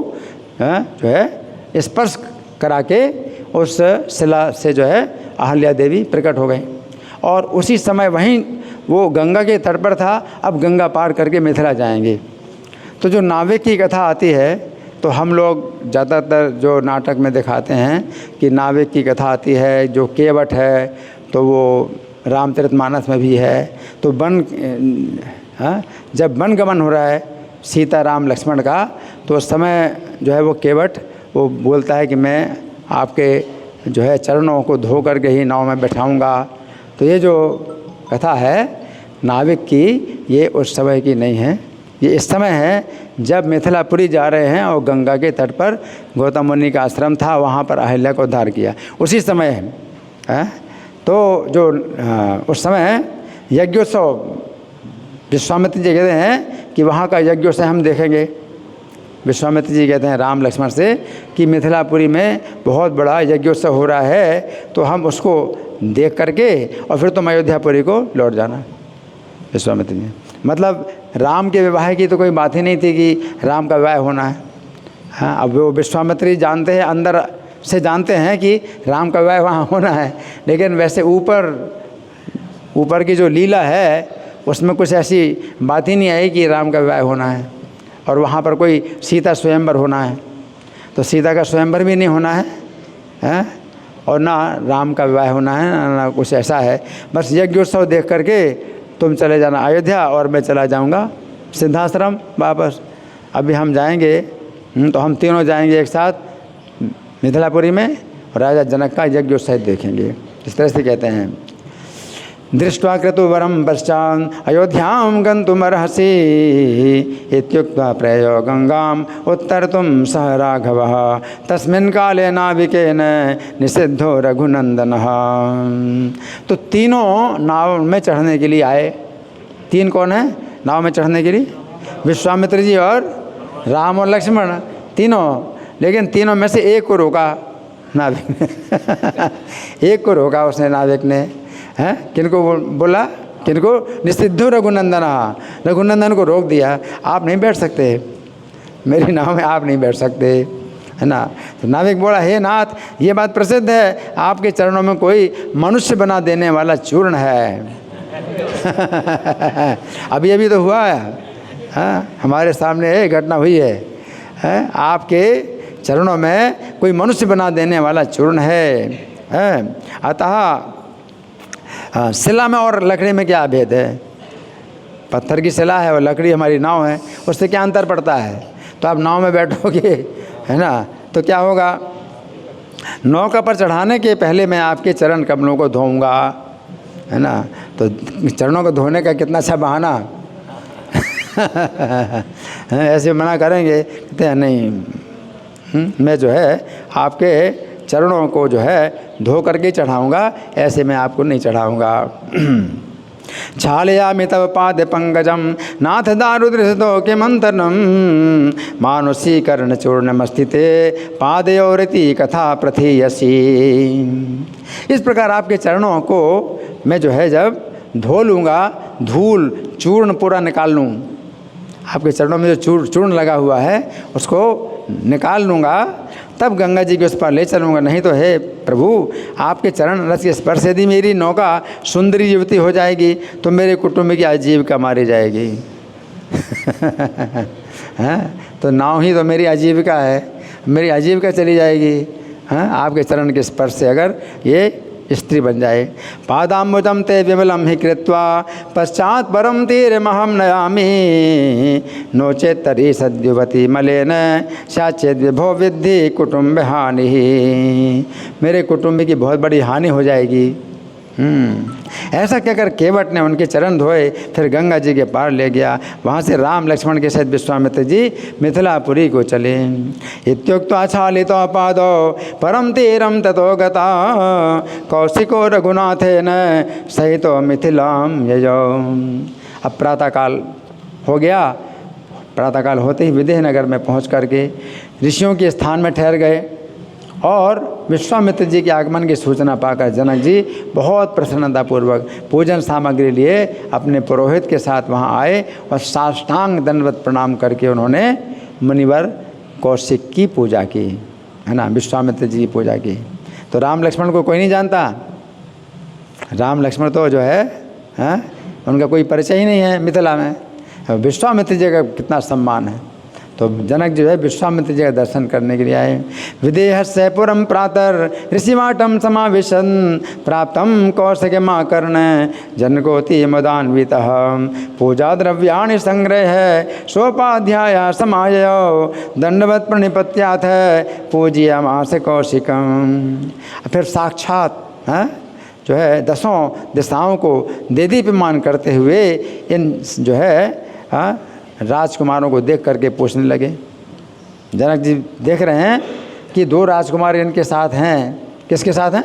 S1: जो है स्पर्श करा के उस शिला से जो है अहिल्या देवी प्रकट हो गई। और उसी समय वहीं वो गंगा के तट पर था, अब गंगा पार करके मिथिला जाएंगे। तो जो नाविक की कथा आती है तो हम लोग ज़्यादातर जो नाटक में दिखाते हैं कि नाविक की कथा आती है, जो केवट है तो वो रामचरितमानस में भी है। तो जब वन गमन हो रहा है सीता राम लक्ष्मण का, तो उस समय जो है वो केवट वो बोलता है कि मैं आपके जो है चरणों को धो करके ही नाव में बैठाऊंगा। तो ये जो कथा है नाविक की, ये उस समय की नहीं है, ये इस समय है जब मिथिलापुरी जा रहे हैं और गंगा के तट पर गौतम मुनि का आश्रम था, वहाँ पर अहिल्या को उद्धार किया, उसी समय है। तो जो उस समय यज्ञोत्सव विश्वामित्र जी कहते हैं कि वहाँ का यज्ञोत्सव हम देखेंगे। विश्वामित्र जी कहते हैं राम लक्ष्मण से कि मिथिलापुरी में बहुत बड़ा यज्ञोत्सव हो रहा है, तो हम उसको देख करके और फिर तुम अयोध्यापुरी को लौट जाना। विश्वामित्र जी मतलब राम के विवाह की तो कोई बात ही नहीं थी कि राम का विवाह होना है। हाँ, अब वो विश्वामित्र जी जानते हैं, अंदर से जानते हैं कि राम का विवाह वहाँ होना है, लेकिन वैसे ऊपर की जो लीला है उसमें कुछ ऐसी बात ही नहीं आई कि राम का विवाह होना है और वहाँ पर कोई सीता स्वयंवर होना है। तो सीता का स्वयंवर भी नहीं होना है, और ना राम का विवाह होना है, ना कुछ ऐसा है। बस यज्ञोत्सव देख करके तुम चले जाना अयोध्या और मैं चला जाऊंगा सिद्धाश्रम वापस। अभी हम जाएंगे तो हम तीनों जाएंगे एक साथ मिथिलापुरी में, और राजा जनक का यज्ञोत्सव देखेंगे। इस तरह से कहते हैं दृष्ट्वा क्रतुवरं पश्चात् अयोध्यां गन्तुमर्हसि इत्युक्त्वा प्रयो गंगाम् उत्तरतुं सह राघवः तस्मिन् काले नाविकेन निषिद्धो रघुनंदनः। तो तीनों नाव में चढ़ने के लिए आए। तीन कौन है? नाव में चढ़ने के लिए? विश्वामित्र जी और राम और लक्ष्मण तीनों, लेकिन तीनों में से एक को रोका नाविक ने एक को रोका उसने नाविक ने, हैं? किनको बोला? किनको? निषिद्धो रघुनंदन, रघुनंदन को रोक दिया, आप नहीं बैठ सकते मेरी नाव में, आप नहीं बैठ सकते, है ना। तो नाविक बोला, हे नाथ, ये बात प्रसिद्ध है, आपके चरणों में कोई मनुष्य बना देने वाला चूर्ण है अभी अभी तो हुआ है, हाँ, हमारे सामने एक घटना हुई है, आपके चरणों में कोई मनुष्य बना देने वाला चूर्ण है। अतः शिला में और लकड़ी में क्या भेद है? पत्थर की शिला है और लकड़ी हमारी नाव है, उससे क्या अंतर पड़ता है? तो आप नाव में बैठोगे, है ना, तो क्या होगा? नौका पर चढ़ाने के पहले मैं आपके चरण कमलों को धोऊंगा, है ना। तो चरणों को धोने का कितना अच्छा बहाना ऐसे मना करेंगे, कहते हैं नहीं, मैं जो है आपके चरणों को जो है धो करके चढ़ाऊँगा, ऐसे मैं आपको नहीं चढ़ाऊँगा। छालयामि तव पाद पंकजम नाथ दारुदृशतो के मंथनम मानुषीकरण चूर्णमस्थिते पादयोरिति कथा प्रथीयसी। इस प्रकार आपके चरणों को मैं जो है जब धो लूँगा, धूल चूर्ण पूरा निकाल लूँ, आपके चरणों में जो चूर्ण लगा हुआ है उसको निकाल लूँगा, तब गंगा जी के उस पर ले चलूँगा। नहीं तो हे प्रभु, आपके चरण रस के स्पर्श यदि मेरी नौका सुंदरी युवती हो जाएगी तो मेरे कुटुंब की आजीविका मारी जाएगी हैं? तो नाव ही तो मेरी आजीविका है, मेरी आजीविका चली जाएगी, हैं? आपके चरण के स्पर्श से अगर ये स्त्री बन जाए। पादाम्बुजं ते विमलं हि कृत्वा पश्चात परम तीरमहं नयामि नो चेत् तर्हि सद्युवती मलेन साचेद विभो विद्धि कुटुंब हानि। मेरे कुटुंब की बहुत बड़ी हानि हो जाएगी। ऐसा कहकर केवट ने उनके चरण धोए, फिर गंगा जी के पार ले गया। वहाँ से राम लक्ष्मण के सहित विश्वामित्र जी मिथिलापुरी को चले। इत्युक्त्वा आच्छादितो पादो परम तीरम ततो गता कौशिको रघुनाथेन सहितो मिथिलाम यजो। अब प्रातःकाल हो गया, प्रातःकाल होते ही विदेहनगर में पहुँच करके ऋषियों के स्थान में ठहर गए और विश्वामित्र जी के आगमन की सूचना पाकर जनक जी बहुत प्रसन्नतापूर्वक पूजन सामग्री लिए अपने पुरोहित के साथ वहां आए और साष्टांग दंडवत प्रणाम करके उन्होंने मुनिवर कौशिक की पूजा की, है ना, विश्वामित्र जी की पूजा की। तो राम लक्ष्मण को कोई नहीं जानता, राम लक्ष्मण तो जो है उनका कोई परिचय ही नहीं है मिथिला में। विश्वामित्र जी का कितना सम्मान है। तो जनक जो है विश्वामित्र जी का दर्शन करने के लिए आए। विदेहस्य पुरम प्रातर ऋषिवाटम समाविशन प्राप्तम कौशिकमाकर्ण जनकोति मदान्वितः पूजा द्रव्याणि संग्रह सोपाध्याय समायो दंडवत प्रणिपत्याथ पूज्यमास कौशिकम। फिर साक्षात जो है दसों दिशाओं को देदीप्यमान करते हुए इन जो है राजकुमारों को देख करके पूछने लगे। जनक जी देख रहे हैं कि दो राजकुमार इनके साथ हैं। किसके साथ हैं?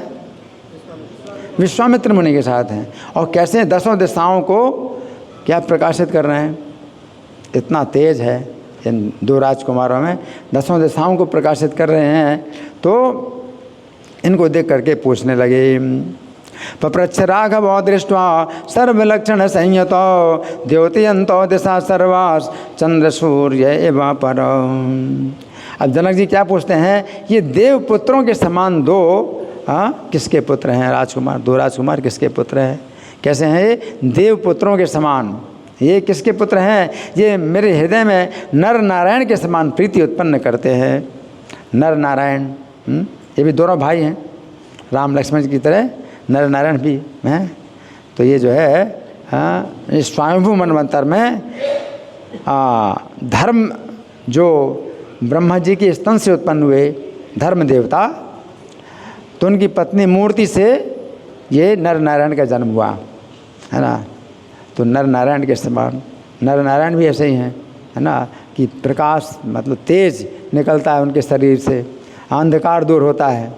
S1: विश्वामित्र मुनि के साथ हैं। और कैसे दसों दिशाओं को क्या प्रकाशित कर रहे हैं। इतना तेज है इन दो राजकुमारों में, दसों दिशाओं को प्रकाशित कर रहे हैं। तो इनको देख करके पूछने लगे। पप्रच्छ राघवो दृष्ट्वा सर्वलक्षण संयतो द्योतयन्तो दिशा सर्वास चंद्र सूर्य एवं पर। अब जनक जी क्या पूछते हैं, ये देव पुत्रों के समान दो किसके पुत्र हैं? राजकुमार, दो राजकुमार किसके पुत्र हैं? कैसे हैं ये? देव पुत्रों के समान। ये किसके पुत्र हैं? ये मेरे हृदय में नर नारायण के समान प्रीति उत्पन्न करते हैं। नर नारायण, ये भी दोनों भाई हैं, राम लक्ष्मण की तरह नर नारायण भी हैं। तो ये जो है इस स्वयंभू मनवंतर में धर्म जो ब्रह्मा जी के स्तन से उत्पन्न हुए धर्म देवता, तो उनकी पत्नी मूर्ति से ये नर नारायण का जन्म हुआ, है ना। तो नर नारायण के समान नर नारायण भी ऐसे ही हैं, है ना, कि प्रकाश मतलब तेज निकलता है उनके शरीर से, अंधकार दूर होता है।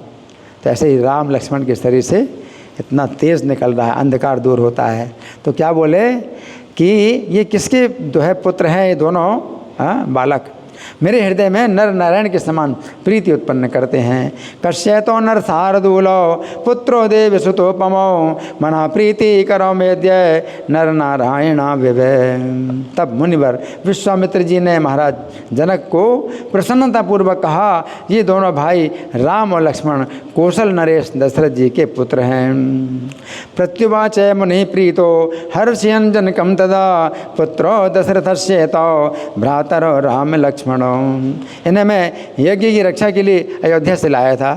S1: तो ऐसे ही राम लक्ष्मण के शरीर से इतना तेज निकल रहा है, अंधकार दूर होता है। तो क्या बोले कि ये किसके जो है पुत्र हैं ये दोनों बालक, मेरे हृदय में नर नारायण के समान प्रीति उत्पन्न करते हैं। कश्यतो नर शार्दूलो पुत्रो देव सुतोपमो मना प्रीति करो मेद्य नर नारायण विभय। तब मुनिवर विश्वामित्र जी ने महाराज जनक को प्रसन्नतापूर्वक कहा, ये दोनों भाई राम और लक्ष्मण कौशल नरेश दशरथ जी के पुत्र हैं। प्रत्युवाच मुनि प्रीतो हर्षयन् जनकं तदा पुत्रो दशरथस्य तो भ्रातरो राम लक्ष्मण। इन्हें मैं यज्ञ की रक्षा के लिए अयोध्या से लाया था।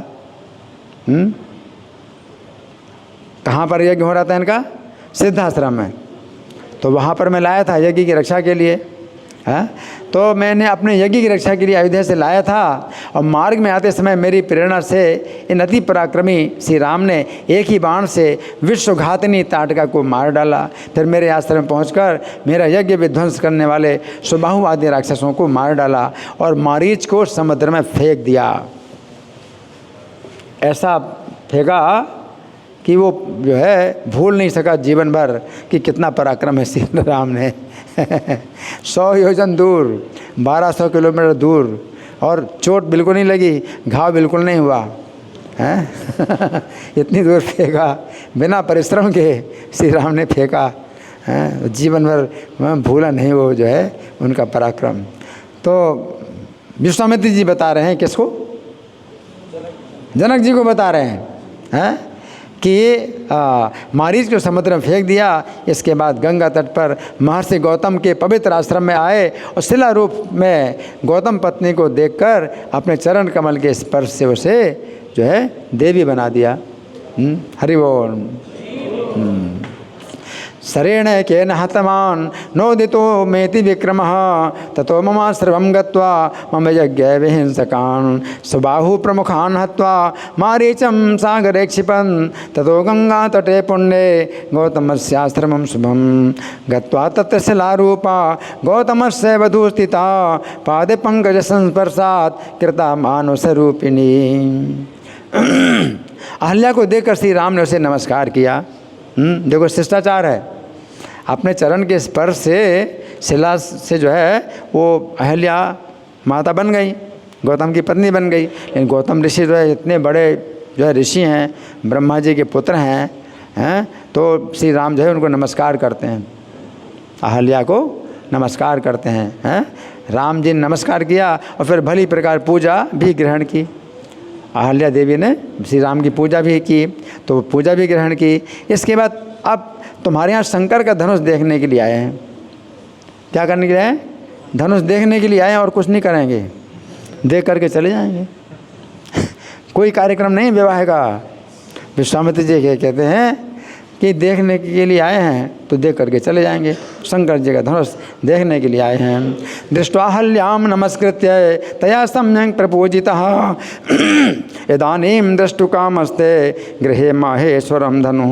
S1: कहाँ पर यज्ञ हो रहा था इनका? सिद्धाश्रम में। तो वहाँ पर मैं लाया था यज्ञ की रक्षा के लिए। तो मैंने अपने यज्ञ की रक्षा के लिए अयोध्या से लाया था और मार्ग में आते समय मेरी प्रेरणा से इन अति पराक्रमी श्री राम ने एक ही बाण से विश्वघातिनी ताटका को मार डाला। फिर मेरे आश्रम में पहुंचकर मेरा यज्ञ विध्वंस करने वाले सुबाहु आदि राक्षसों को मार डाला और मारीच को समुद्र में फेंक दिया। ऐसा फेंका कि वो जो है भूल नहीं सका जीवन भर कि कितना पराक्रम है श्री राम ने। 100 योजन दूर, 1200 किलोमीटर दूर, और चोट बिल्कुल नहीं लगी, घाव बिल्कुल नहीं हुआ है। इतनी दूर फेंका, बिना परिश्रम के श्री राम ने फेंका है। जीवन भर भूला नहीं वो जो है उनका पराक्रम। तो विश्वामित्र जी बता रहे हैं किसको? जनक जी को बता रहे हैं कि मारीच को समुद्र में फेंक दिया। इसके बाद गंगा तट पर महर्षि गौतम के पवित्र आश्रम में आए और शिला रूप में गौतम पत्नी को देखकर अपने चरण कमल के स्पर्श से उसे जो है देवी बना दिया। हरि बोल। शरेण केन हतमान नोदितो मेति विक्रमः ततो ममाश्रमं गत्वा मम यज्ञ विहिंसकान् सुबाहु प्रमुखान् हत्वा मारीचं सागरे क्षिपन् ततो गंगा तटे पुण्ये गौतमस्याश्रमं शुभं गत्वा तत्र शिलारूपा गौतमस्य वधू स्थिता पादे पंकज संस्पर्शात् कृता मानुषरूपिणी। अहल्या को देखकर श्री राम ने उसे नमस्कार किया। देखो शिष्टाचार है, अपने चरण के स्पर्श से शिला से जो है वो अहल्या माता बन गई, गौतम की पत्नी बन गई। लेकिन गौतम ऋषि जो है इतने बड़े जो है ऋषि हैं, ब्रह्मा जी के पुत्र हैं, तो श्री राम जो है उनको नमस्कार करते हैं, अहल्या को नमस्कार करते हैं। राम जी ने नमस्कार किया और फिर भली प्रकार पूजा भी ग्रहण की। अहल्या देवी ने श्री राम की पूजा भी की, तो पूजा भी ग्रहण की। इसके बाद अब तुम्हारे यहाँ शंकर का धनुष देखने के लिए आए हैं। क्या करने के लिए आए? धनुष देखने के लिए आए हैं और कुछ नहीं करेंगे, देख करके चले जाएंगे। कोई कार्यक्रम नहीं विवाह का। विश्वामित्र जी कहते हैं कि देखने के लिए आए हैं तो देख करके चले जाएंगे। शंकर जी का धनुष देखने के लिए आए हैं। दृष्ट्वाहल्याम नमस्कृत्य तया सम्यक् प्रपूजितः इदानीं द्रष्टुकामस्ते गृहे माहेश्वरम धनु।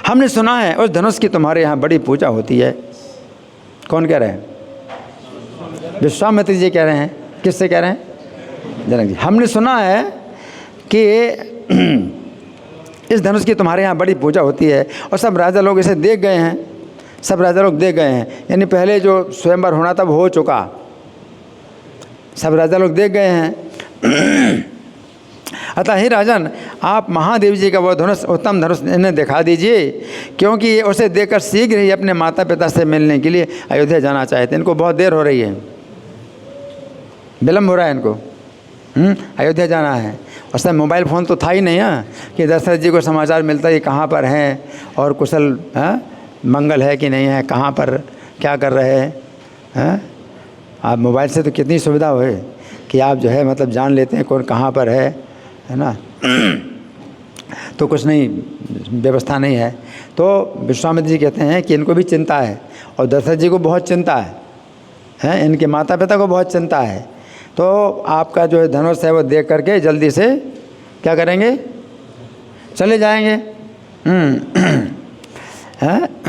S1: हमने सुना है उस धनुष की तुम्हारे यहाँ बड़ी पूजा होती है। कौन कह रहे हैं? विश्वामित्र जी कह रहे हैं। किससे कह रहे हैं? जनक जी। हमने सुना है कि इस धनुष की तुम्हारे यहाँ बड़ी पूजा होती है और सब राजा लोग इसे देख गए हैं, सब राजा लोग देख गए हैं। यानी पहले जो स्वयंवर होना था वो हो चुका, सब राजा लोग देख गए हैं। अतः हे राजन, आप महादेव जी का वो धनुष, उत्तम धनुष इन्हें दिखा दीजिए, क्योंकि उसे देखकर शीघ्र ही अपने माता पिता से मिलने के लिए अयोध्या जाना चाहते हैं। इनको बहुत देर हो रही है, विलम्ब हो रहा है इनको, अयोध्या जाना है। और सब मोबाइल फ़ोन तो था ही नहीं है कि दशरथ जी को समाचार मिलता है कि कहाँ पर हैं और कुशल मंगल है कि नहीं है, कहाँ पर क्या कर रहे हैं। आप मोबाइल से तो कितनी सुविधा हुई कि आप जो है मतलब जान लेते हैं कौन कहाँ पर है ना। तो कुछ नहीं, व्यवस्था नहीं है। तो विश्वामित्र जी कहते हैं कि इनको भी चिंता है और दशरथ जी को बहुत चिंता है, इनके माता पिता को बहुत चिंता है। तो आपका जो धनुष है वो देख करके जल्दी से क्या करेंगे? चले जाएंगे।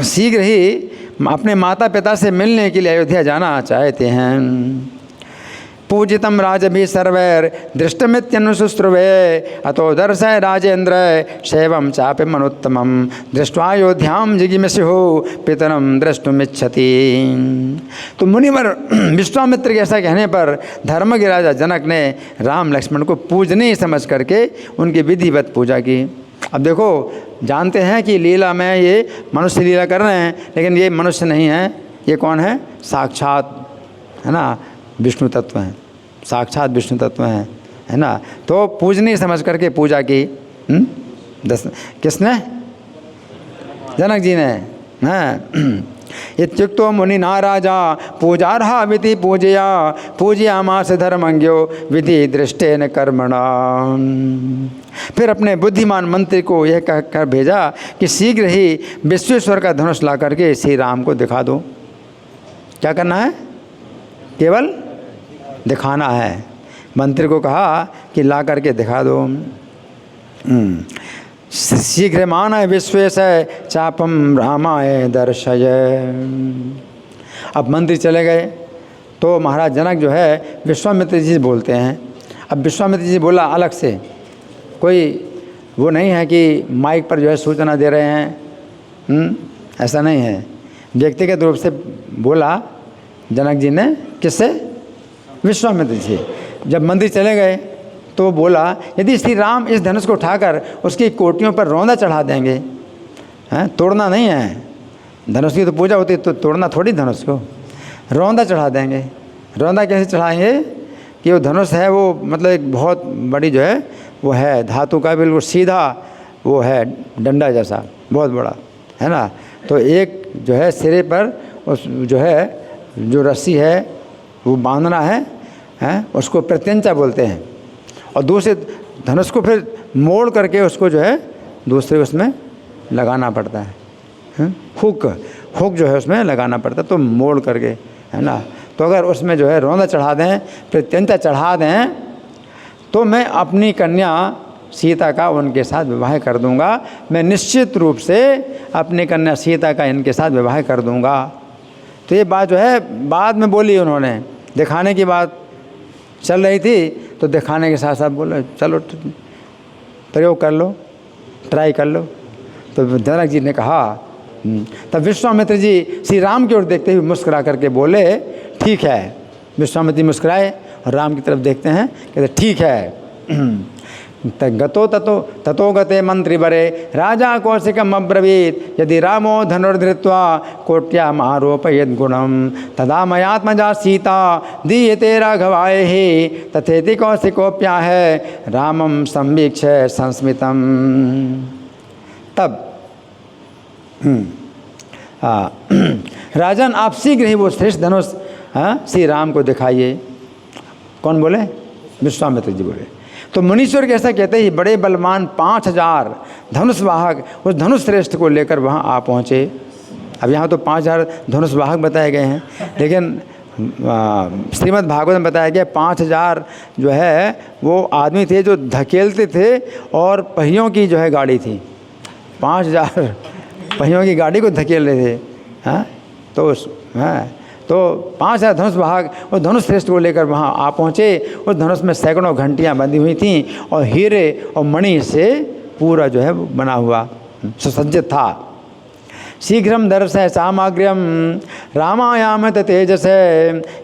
S1: शीघ्र ही अपने माता पिता से मिलने के लिए अयोध्या जाना चाहते हैं। पूजितं राजभिः सर्वैर् दृष्टमित्यनुशुश्रुवे अतो दर्शय राजेन्द्र शैवं चापि मनुत्तमं दृष्ट्वा अयोध्यां जिगिमिषुः पितरं द्रष्टुमिच्छति। तो मुनिवर विश्वामित्र के ऐसा कहने पर धर्म के राजा जनक ने राम लक्ष्मण को पूजनीय समझ करके उनकी विधिवत पूजा की। अब देखो, जानते हैं कि लीला में ये मनुष्य लीला कर रहे हैं, लेकिन ये मनुष्य नहीं है, ये कौन है? साक्षात, है ना, विष्णु तत्व हैं, साक्षात विष्णु तत्व हैं, है ना। तो पूजनीय समझ करके पूजा की। किसने? जनक जी ने। हाँ, इत्युक्तो मुनिना राजा पूजार्हा विधि पूजया पूजयामास धर्मज्ञो विधि दृष्टेन कर्मणा। फिर अपने बुद्धिमान मंत्री को यह कहकर भेजा कि शीघ्र ही विश्वेश्वर का धनुष ला करके श्री राम को दिखा दो। क्या करना है? केवल दिखाना है। मंत्री को कहा कि ला करके दिखा दो। शीघ्रमाणाय विश्वेशय चापम रामाय दर्शय। अब मंत्री चले गए तो महाराज जनक जो है विश्वामित्र जी बोलते हैं। अब विश्वामित्र जी बोला अलग से, कोई वो नहीं है कि माइक पर जो है सूचना दे रहे हैं, ऐसा नहीं है। व्यक्तिगत रूप से बोला जनक जी ने। किससे? विश्वामित्र जी। जब मंदिर चले गए तो बोला यदि श्री राम इस धनुष को उठाकर उसकी कोटियों पर रौंदा चढ़ा देंगे, हैं, तोड़ना नहीं है, धनुष की तो पूजा होती है, तो तोड़ना थोड़ी धनुष को, रौंदा चढ़ा देंगे। रौंदा कैसे चढ़ाएंगे कि वो धनुष है वो मतलब एक बहुत बड़ी जो है वो है धातु का, बिल्कुल सीधा वो है डंडा जैसा, बहुत बड़ा, है ना। तो एक जो है सिरे पर उस जो है जो रस्सी है वो बांधना है, उसको प्रत्यंचा बोलते हैं, और दूसरे धनुष को फिर मोड़ करके उसको जो है दूसरे उसमें लगाना पड़ता है, हुक जो है उसमें लगाना पड़ता है, तो मोड़ करके, है ना। तो अगर उसमें जो है रौंदा चढ़ा दें, प्रत्यंचा चढ़ा दें, तो मैं अपनी कन्या सीता का उनके साथ विवाह कर दूंगा। मैं निश्चित रूप से अपनी कन्या सीता का इनके साथ विवाह कर दूंगा। तो ये बात जो है बाद में बोली उन्होंने, दिखाने की बात चल रही थी, तो दिखाने के साथ साथ बोले चलो प्रयोग कर लो, ट्राई कर लो। तो जनक जी ने कहा, तब विश्वामित्र जी श्री राम की ओर देखते हुए मुस्कुरा करके बोले ठीक है। विश्वामित्र जी मुस्कुराए और राम की तरफ देखते हैं, कहते ठीक है। गतो ततो गते मंत्री बरे राजा कौशिकम अब्रवीत यदि रामो धनुर्धृत्वा कोट्याम आरोपयेद गुणम तदा मयात्मजा सीता दीयते राघवाय ही तथेति कौशिकोप्या है रामम संवीक्ष संस्मितम। तब राजन आप शीघ्र ही वो श्रेष्ठ धनुष श्री राम को दिखाइए। कौन बोले? विश्वामित्र जी बोले। तो मुनीश्वर कैसा कहते ही बड़े बलवान 5000 धनुष वाहक उस धनुष श्रेष्ठ को लेकर वहाँ आ पहुँचे। अब यहाँ तो 5000 धनुष वाहक बताए गए हैं, लेकिन श्रीमद् भागवत में बताया गया 5000 जो है वो आदमी थे जो धकेलते थे और पहियों की जो है गाड़ी थी, 5000 पहियों की गाड़ी को धकेल रहे थे। हाँ, तो 5000 धनुष वाहक उस धनुष श्रेष्ठ को लेकर वहाँ आ पहुँचे। उस धनुष में सैकड़ों घंटियाँ बंधी हुई थीं और हीरे और मणि से पूरा जो है बना हुआ सुसज्जित था। शीघ्रम दर्शय सामग्र्यम रामायाम तेजस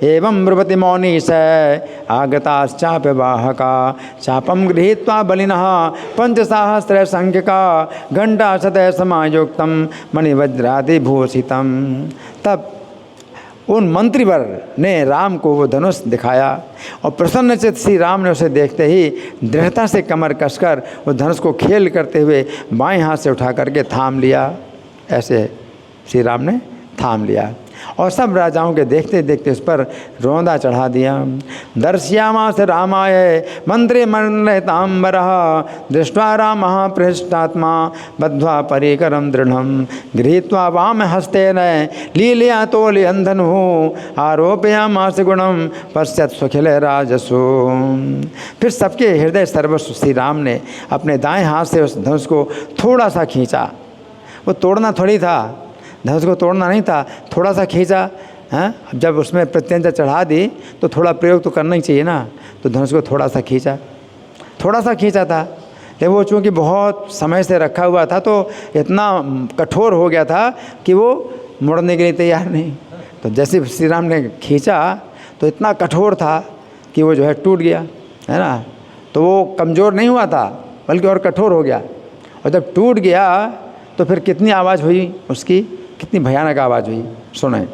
S1: एवं ब्रुवति मौनीश आगताश्चाप्य वाहका चापम गृहीत्वा बलिनः पंचसहस्र संख्यका घंटा शतय समायुक्तम मणिवज्रादिभूषितम। तब उन मंत्रीवर ने राम को वो धनुष दिखाया और प्रसन्नचित श्री राम ने उसे देखते ही दृढ़ता से कमर कसकर उस धनुष को खेल करते हुए बाएं हाथ से उठा करके थाम लिया। ऐसे श्री राम ने थाम लिया और सब राजाओं के देखते देखते उस पर रौंदा चढ़ा दिया। दर्श्यामास रामाय मंत्री मंडलतांबरः दृष्ट्वा रामः पृष्ठात्मा बद्ध्वा परिकरं दृढ़ं गृहीत्वा वाम हस्तेन लीलया तोलयन् धनुः आरोपयामास गुणं पश्यत् सुखिल राजसु। फिर सबके हृदय सर्वस्व श्री राम ने अपने दाएं हाथ से उस धनुष को थोड़ा सा खींचा। वो तोड़ना थोड़ी था, धनुष को तोड़ना नहीं था, थोड़ा सा खींचा हैं। अब जब उसमें प्रत्यंचा चढ़ा दी तो थोड़ा प्रयोग तो करना ही चाहिए ना। तो धनुष को थोड़ा सा खींचा था, लेकिन वो चूँकि बहुत समय से रखा हुआ था तो इतना कठोर हो गया था कि वो मुड़ने के लिए तैयार नहीं। तो जैसे श्री राम ने खींचा तो इतना कठोर था कि वो जो है टूट गया, है ना। तो वो कमज़ोर नहीं हुआ था बल्कि और कठोर हो गया। और जब टूट गया तो फिर कितनी आवाज़ हुई उसकी, कितनी भयानक आवाज़ हुई, सुने।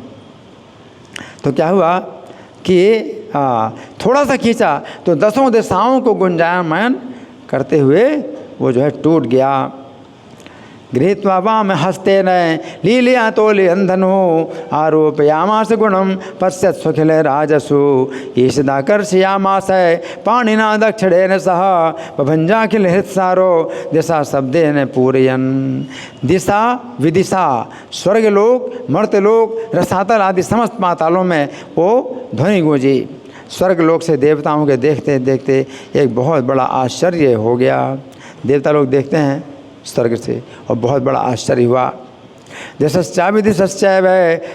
S1: तो क्या हुआ कि थोड़ा सा खींचा तो 10 दिशाओं को गुंजायमान करते हुए वो जो है टूट गया। गृहीत्वा वाम हस्ते न लीलिया तोले अंधनो आरोपयामास गुणम पश्यत सुखिल राजसु ईषदाकर्षयामास पाणिना दक्षिणेन सह बभंजाखिल हृत्सारो दिशा शब्देन पूरयन। दिशा विदिशा स्वर्गलोक मर्त्यलोक रसातल आदि समस्त पातालों में वो ध्वनि गूंजी। स्वर्गलोक से देवताओं के देखते देखते एक बहुत बड़ा आश्चर्य हो गया। देवता लोग देखते हैं स्वर्ग से और बहुत बड़ा आश्चर्य हुआ। दिशश्चाविदिशश्चैव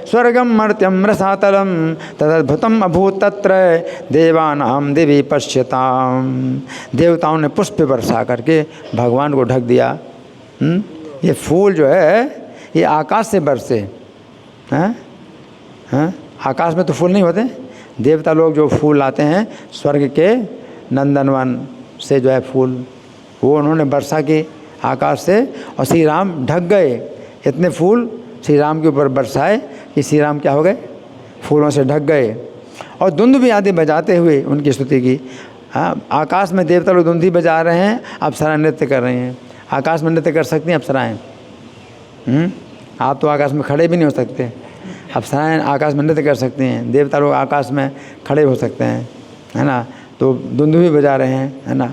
S1: स्वर्गम मर्त्यम रसातलम तदद्भुतम अभूत तत्र देवानां दिवि पश्यताम। देवताओं ने पुष्प वर्षा करके भगवान को ढक दिया। ये फूल जो है ये आकाश से बरसे हैं, आकाश में तो फूल नहीं होते। देवता लोग जो फूल लाते हैं स्वर्ग के नंदनवन से जो है फूल, वो उन्होंने वर्षा की आकाश से, और श्री राम ढक गए। इतने फूल श्री राम के ऊपर बरसाए कि श्री राम क्या हो गए, फूलों से ढक गए। और दुंदुभी आदि बजाते हुए उनकी स्तुति की। आकाश में देवता लोग दुंदुभी बजा रहे हैं, अप्सराएं नृत्य कर रही हैं। आकाश में नृत्य कर सकती हैं अप्सराएं? आप तो आकाश में खड़े भी नहीं हो सकते। अप्सराएं आकाश में नृत्य कर सकती हैं, देवता लोग आकाश में खड़े हो सकते हैं, है ना। तो दुंदुभी बजा रहे हैं, है ना।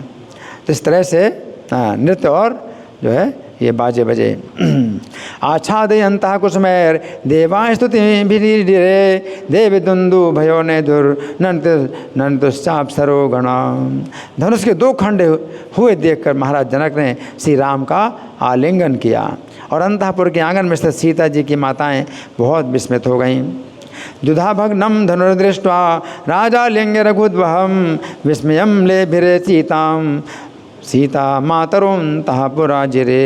S1: तो इस तरह से नृत्य और जो है ये बाजे बजे। आच्छादयन्तः कुसुमैर देवां स्तुतिभिरीडिरे देवी दुंदु भयो ने दुर नंतुश्चाप्सरो गणाम। धनुष के 2 खंड हुए देखकर महाराज जनक ने श्री राम का आलिंगन किया और अंतःपुर के आंगन में स्थित सीता जी की माताएं बहुत विस्मित हो गईं। दुधाभग्नं धनुर्दृष्ट्वा राजा लिंग रघुद्वहं विस्मयं लेभिरे सीतां सीता मातरोन्तः पुराजिरे।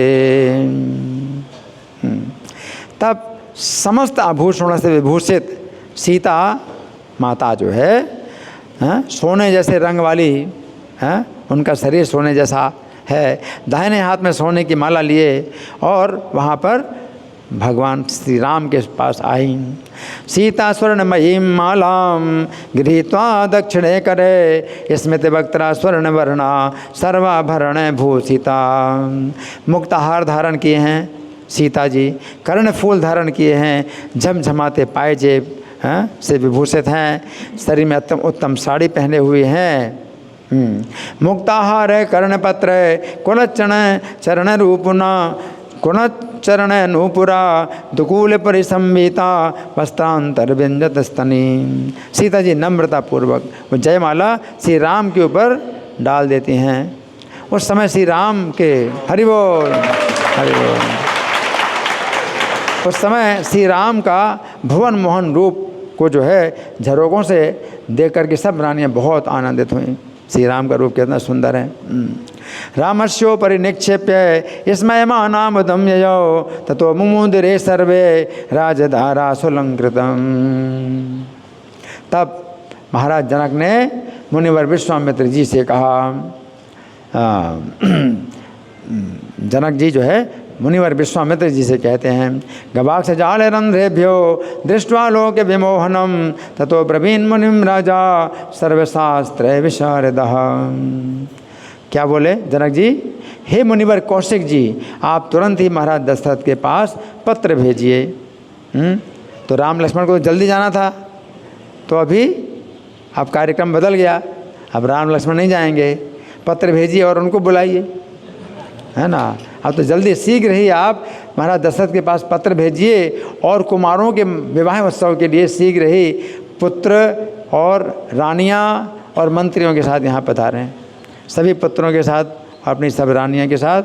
S1: तब समस्त आभूषणों से विभूषित सीता माता जो है सोने जैसे रंग वाली है, उनका शरीर सोने जैसा है, दाहिने हाथ में सोने की माला लिए और वहाँ पर भगवान श्री राम के पास आई। सीता स्वर्णमयीं मालां गृहीत्वा दक्षिणे करे स्मितवक्त्रा स्वर्णवर्णा सर्वाभरण भूषिता। मुक्ताहार धारण किए हैं सीता जी, कर्ण फूल धारण किए हैं, झमझमाते पायजेब से विभूषित हैं, शरीर में उत्तम साड़ी पहने हुए हैं। मुक्ताहार है कर्णपत्र कुलचरण चरण रूपुना कुणचरण नूपुरा दुकूल परिसंविता वस्त्रांतर व्यंजत स्तनी। सीता जी नम्रता पूर्वक वो जयमाला श्री राम के ऊपर डाल देती हैं। उस समय श्री राम के हरि बोल हरि बोल, उस समय श्री राम का भुवन मोहन रूप को जो है झरोकों से देख कर के सब रानियाँ बहुत आनंदित हुईं। श्री राम का रूप कितना सुंदर है। रामस्योपरि निक्षेप्य स्मयमानामुदं ययौ ततो मुमुदिरे सर्वे राजधारा सुलंकृतम्। तब महाराज जनक ने मुनिवर विश्वामित्र जी से कहा, जनक जी जो है मुनिवर विश्वामित्र जी से कहते हैं, गवाक्ष जाल रंध्रेभ्यो दृष्ट्वा लोक विमोहनम ततो ब्रवीण मुनिम राजा सर्वशास्त्र विशारदः। क्या बोले जनक जी, हे मुनिवर कौशिक जी, आप तुरंत ही महाराज दशरथ के पास पत्र भेजिए। तो राम लक्ष्मण को जल्दी जाना था, तो अभी अब कार्यक्रम बदल गया, अब राम लक्ष्मण नहीं जाएंगे, पत्र भेजिए और उनको बुलाइए, है ना। अब तो जल्दी शीघ्र ही आप महाराज दशरथ के पास पत्र भेजिए और कुमारों के विवाह उत्सव के लिए शीघ्र ही पुत्र और रानियां और मंत्रियों के साथ यहाँ पधारें। सभी पुत्रों के साथ, अपनी सब रानियों के साथ,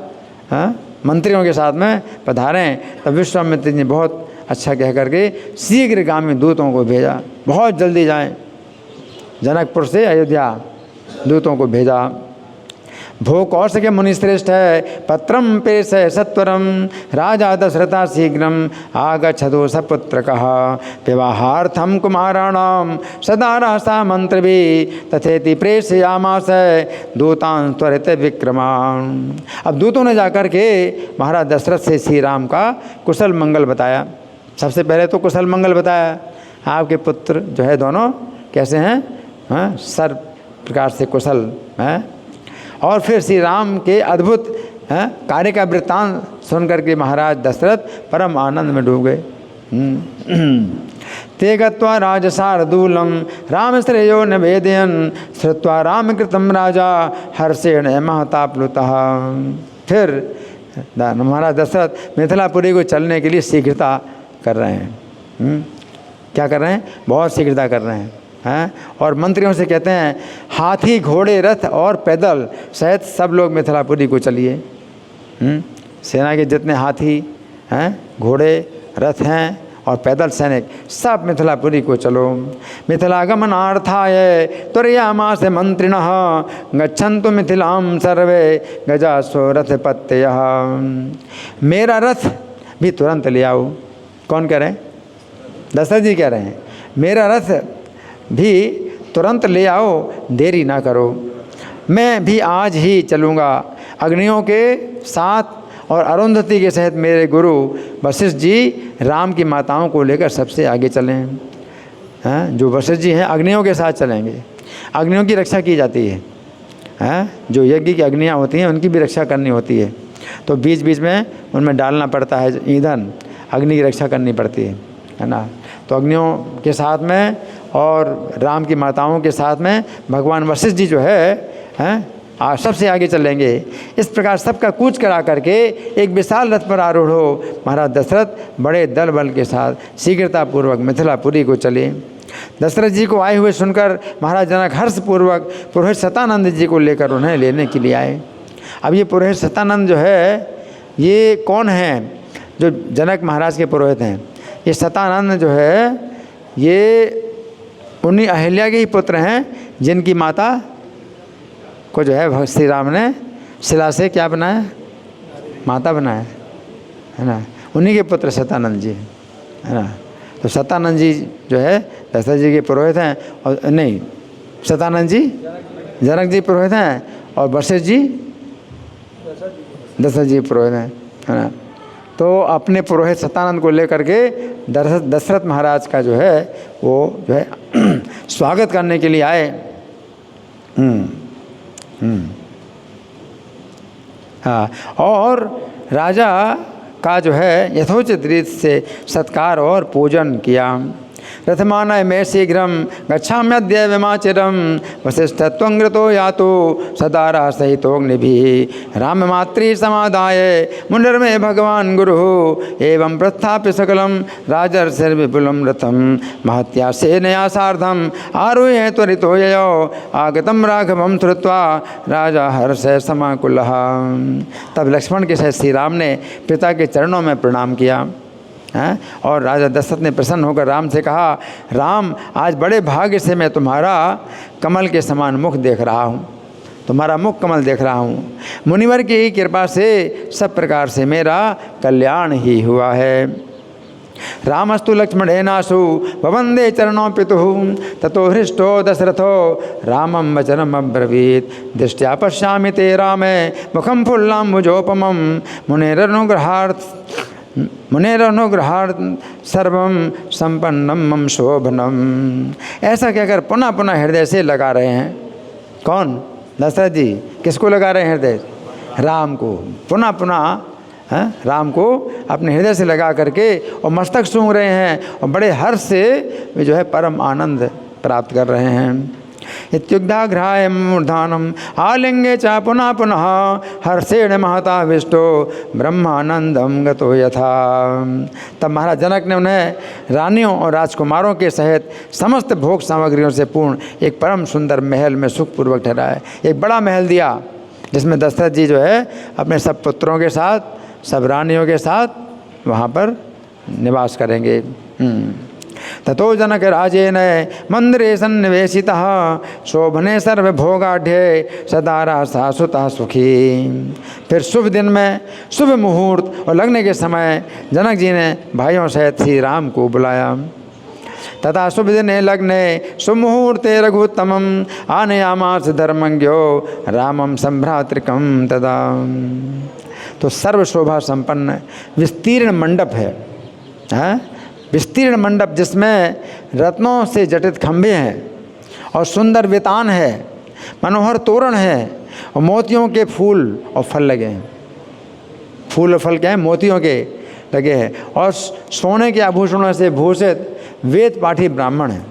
S1: मंत्रियों के साथ में पधारें। तब विश्वामित्र जी ने बहुत अच्छा कह करके शीघ्रगामी दूतों को भेजा, बहुत जल्दी जाएं। जनकपुर से अयोध्या दूतों को भेजा। भो कौशिक मुनि श्रेष्ठ है पत्रम प्रेषय सत्वरम राजा दशरथा शीघ्रम आगच्छतु सपुत्रकः विवाहार्थम कुमाराणाम सदा रहसा मंत्र भी तथेति प्रेषयामास दूतान त्वरित विक्रमान। अब दूतों ने जाकर के महाराज दशरथ से श्री राम का कुशल मंगल बताया। सबसे पहले तो कुशल मंगल बताया, आपके पुत्र जो है दोनों कैसे हैं, हाँ, सर प्रकार से कुशल हैं। और फिर श्री राम के अद्भुत कार्य का वृत्तांत सुन करके महाराज दशरथ परम आनंद में डूब गए। ते गत्वा राजशार्दूलम राम श्रेयो निवेदयन् श्रुत्वा रामकृतं राजा हर्षेण महताप्लुतः। फिर महाराज दशरथ मिथिलापुरी को चलने के लिए शीघ्रता कर रहे हैं। क्या कर रहे हैं? बहुत शीघ्रता कर रहे हैं। और मंत्रियों से कहते हैं हाथी घोड़े रथ और पैदल सहित सब लोग मिथिलापुरी को चलिए। सेना के जितने हाथी हैं, घोड़े, रथ हैं और पैदल सैनिक सब मिथिलापुरी को चलो। मिथिलागमनार्थाय त्वरयामास मंत्रिणः गच्छन्तु मिथिलां सर्वे गजासो रथपत्ययः। मेरा रथ भी तुरंत ले आओ। कौन कह रहे हैं? दशरथ जी कह रहे हैं मेरा रथ भी तुरंत ले आओ, देरी ना करो। मैं भी आज ही चलूँगा। अग्नियों के साथ और अरुंधति के सहित मेरे गुरु वशिष्ठ जी राम की माताओं को लेकर सबसे आगे चलें। हैं, जो वशिष्ठ जी हैं अग्नियों के साथ चलेंगे। अग्नियों की रक्षा की जाती है। हैं, जो यज्ञ की अग्नियाँ होती हैं उनकी भी रक्षा करनी होती है, तो बीच बीच में उनमें डालना पड़ता है ईंधन, अग्नि की रक्षा करनी पड़ती है ना। तो अग्नियों के साथ में और राम की माताओं के साथ में भगवान वशिष्ठ जी जो है सबसे आगे चलेंगे। इस प्रकार सबका कूच करा करके एक विशाल रथ पर आरूढ़ हो महाराज दशरथ बड़े दल बल के साथ शीघ्रतापूर्वक मिथिलापुरी को चले। दशरथ जी को आए हुए सुनकर महाराज जनक हर्षपूर्वक पुरोहित सतानंद जी को लेकर उन्हें लेने के लिए आए। अब ये पुरोहित सतानंद जो है ये कौन हैं? जो जनक महाराज के पुरोहित हैं। ये सतानंद जो है ये उन्हीं अहिल्या के ही पुत्र हैं जिनकी माता को जो है श्री राम ने शिला से क्या बनाया? माता बनाया, है ना। उन्हीं के पुत्र सतानंद जी, है ना। तो सतानंद जी जो है दशरथ जी के पुरोहित हैं। और नहीं, सतानंद जी जनक जी पुरोहित हैं और वशिष्ठ जी दशरथ जी पुरोहित हैं, है ना। तो अपने पुरोहित सतानंद को लेकर के दशरथ महाराज का जो है वो जो है स्वागत करने के लिए आए। हाँ, और राजा का जो है यथोचित रीत से सत्कार और पूजन किया। रथमानय में शीघ्रम गच्छाम्यद्य विमाचिरम वसिष्ठत्वंग्रतो यातो सदारा सहितोग्निभिः राम मातृ समादाय मुनिर्मे भगवान गुरु एवं प्रस्थाप्य सकलम राजर्षिर्विपुलं रथम महत्या सेनया सार्धम आरुह्य त्वरितो ययो आगतम राघवम श्रुत्वा राजा हर्ष समाकुलः। तब लक्ष्मण के सहित श्री राम ने पिता के चरणों में प्रणाम किया। और राजा दशरथ ने प्रसन्न होकर राम से कहा, राम आज बड़े भाग्य से मैं तुम्हारा कमल के समान मुख देख रहा हूँ, तुम्हारा मुख कमल देख रहा हूँ। मुनिवर की कृपा से सब प्रकार से मेरा कल्याण ही हुआ है। रामस्तु लक्ष्मणेनाशु ववंदे चरणों पितुः ततो हृष्टो दशरथो रामं वचनम् अब्रवीत् दृष्ट्या पश्यामि ते रामे मुखं फुल्लाम्बुजोपमं मुनेरनुग्रहार्थ सर्वं संपन्नम मम शोभनम। ऐसा कहकर पुनः पुनः हृदय से लगा रहे हैं। कौन? दशरथ जी। किसको लगा रहे हैं हृदय? राम को। पुनः पुनः राम को अपने हृदय से लगा करके और मस्तक सूंघ रहे हैं और बड़े हर्ष से वे जो है परम आनंद प्राप्त कर रहे हैं। इत्युग्धाघ्राय मूर्धानम आलिंगे च पुनः पुनः हर्षेण महता विष्टो ब्रह्मानंदम गतो यथा। तब महाराज जनक ने उन्हें रानियों और राजकुमारों के सहित समस्त भोग सामग्रियों से पूर्ण एक परम सुंदर महल में सुखपूर्वक ठहराया। एक बड़ा महल दिया जिसमें दशरथ जी जो है अपने सब पुत्रों के साथ, सब रानियों के साथ वहाँ पर निवास करेंगे। ततो जनक राजेन मंदिरे सन्निवेशितः शोभने सर्वभोगाढ्ये सदा रहा सुता सुखी। फिर शुभ दिन में शुभ मुहूर्त और लगने के समय जनक जी ने भाइयों सहित श्री राम को बुलाया। तथा शुभ दिने लग्ने सुमुहूर्ते रघुत्तमम आनयामास धर्मज्ञो रामम संभ्रातृकम तदा। तो सर्व शोभा संपन्न विस्तीर्ण मंडप है, विस्तीर्ण मंडप जिसमें रत्नों से जटित खंभे हैं और सुंदर वितान है, मनोहर तोरण है और मोतियों के फूल और फल लगे हैं। फूल और फल क्या है? मोतियों के लगे हैं। और सोने के आभूषणों से भूषित वेद पाठी ब्राह्मण हैं।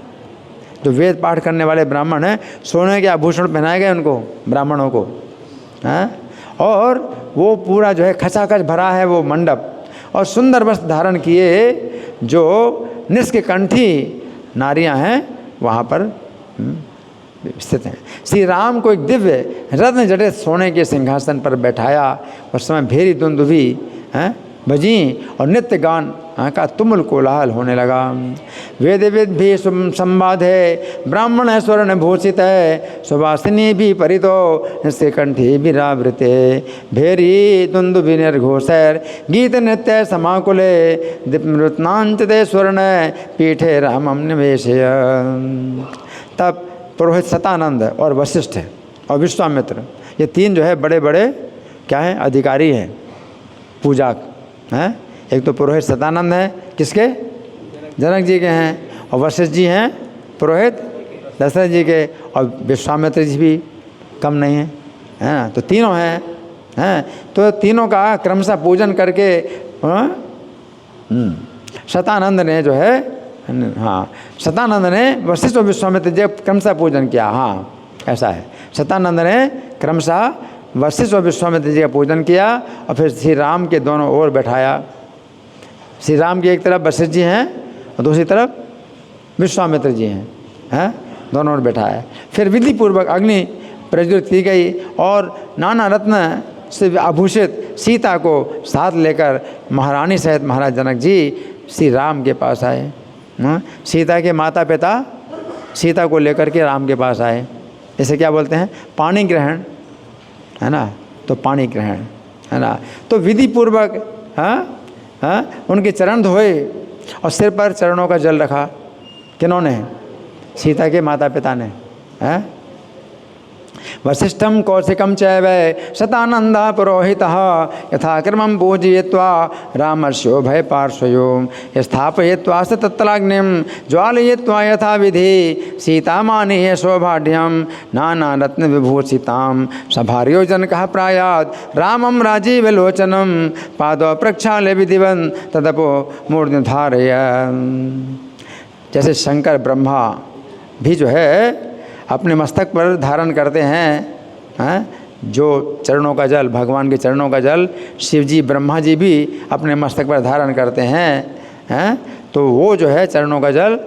S1: जो वेद पाठ करने वाले ब्राह्मण हैं, सोने के आभूषण पहनाए गए उनको, ब्राह्मणों को, हैं। और वो पूरा जो है खचाखच भरा है वो मंडप, और सुंदर वस्त्र धारण किए जो निष्कंठी नारियां हैं वहाँ पर स्थित हैं। श्री राम को एक दिव्य रत्न जटित सोने के सिंहासन पर बैठाया। उस समय भेरी दुंदुभी बजी और नित्य गान का तुमुल कोलाहल होने लगा। वेद वेद भी संवादे ब्राह्मण स्वर्ण भूषित है, सुवासिनी भी परितो निष्कंठी विरावृते। भेरी दुंदुभि निर्घोषैर गीत नृत्य समाकुले दीप्तनांचते स्वर्ण पीठे रामम निवेशय। तब पुरोहित सतानंद और वशिष्ठ और विश्वामित्र, ये तीन जो है बड़े बड़े क्या हैं? अधिकारी हैं, पूजा हैं। एक तो पुरोहित सतानंद है, किसके? जनक जी के हैं। और वशिष्ठ जी हैं पुरोहित दशरथ जी के, और विश्वामित्र जी भी कम नहीं है, है ना। तो तीनों हैं, तो तीनों का क्रमशः पूजन करके सतानंद ने जो है, हाँ, सतानंद ने वशिष्ठ और विश्वामित्र जी क्रमशः पूजन किया। हाँ, ऐसा है। सतानंद ने क्रमशः वशिष्ठ और विश्वामित्र जी का पूजन किया और फिर श्री राम के दोनों ओर बैठाया। श्री राम की एक तरफ वशिष्ठ जी हैं और दूसरी तरफ विश्वामित्र जी हैं, दोनों ओर बैठाया। फिर विधि पूर्वक अग्नि प्रज्वलित की गई और नाना रत्न से आभूषित सीता को साथ लेकर महारानी सहित महाराज जनक जी श्री राम के पास आए। सीता के माता पिता सीता को लेकर के राम के पास आए। इसे क्या बोलते हैं? पाणी ग्रहण, है ना। तो पाणी ग्रहण, है ना। तो विधि पूर्वक उनके चरण धोए और सिर पर चरणों का जल रखा। किन्होंने? सीता के माता पिता ने। वशिष्ठम कौशिकम चैव सतानंद पुरोहितः यथाक्रमं पूजयित्वा रामस्यो भय पार्श्वयो स्थापयित्वा स तत्तलाग्निं ज्वालयित्वा यथा विधि सीतामानीय शोभाढ्यं नाना रत्न विभूषितां सभार्यो जनकः प्रायात् रामं राजीवलोचनं पादौ प्रक्षाल्य विधिवन् तदपो मूर्ध्नि धारय। जैसे शंकर ब्रह्मा भी जो है अपने मस्तक पर धारण करते हैं, जो चरणों का जल, भगवान के चरणों का जल शिव जी ब्रह्मा जी भी अपने मस्तक पर धारण करते हैं, तो वो जो है चरणों का जल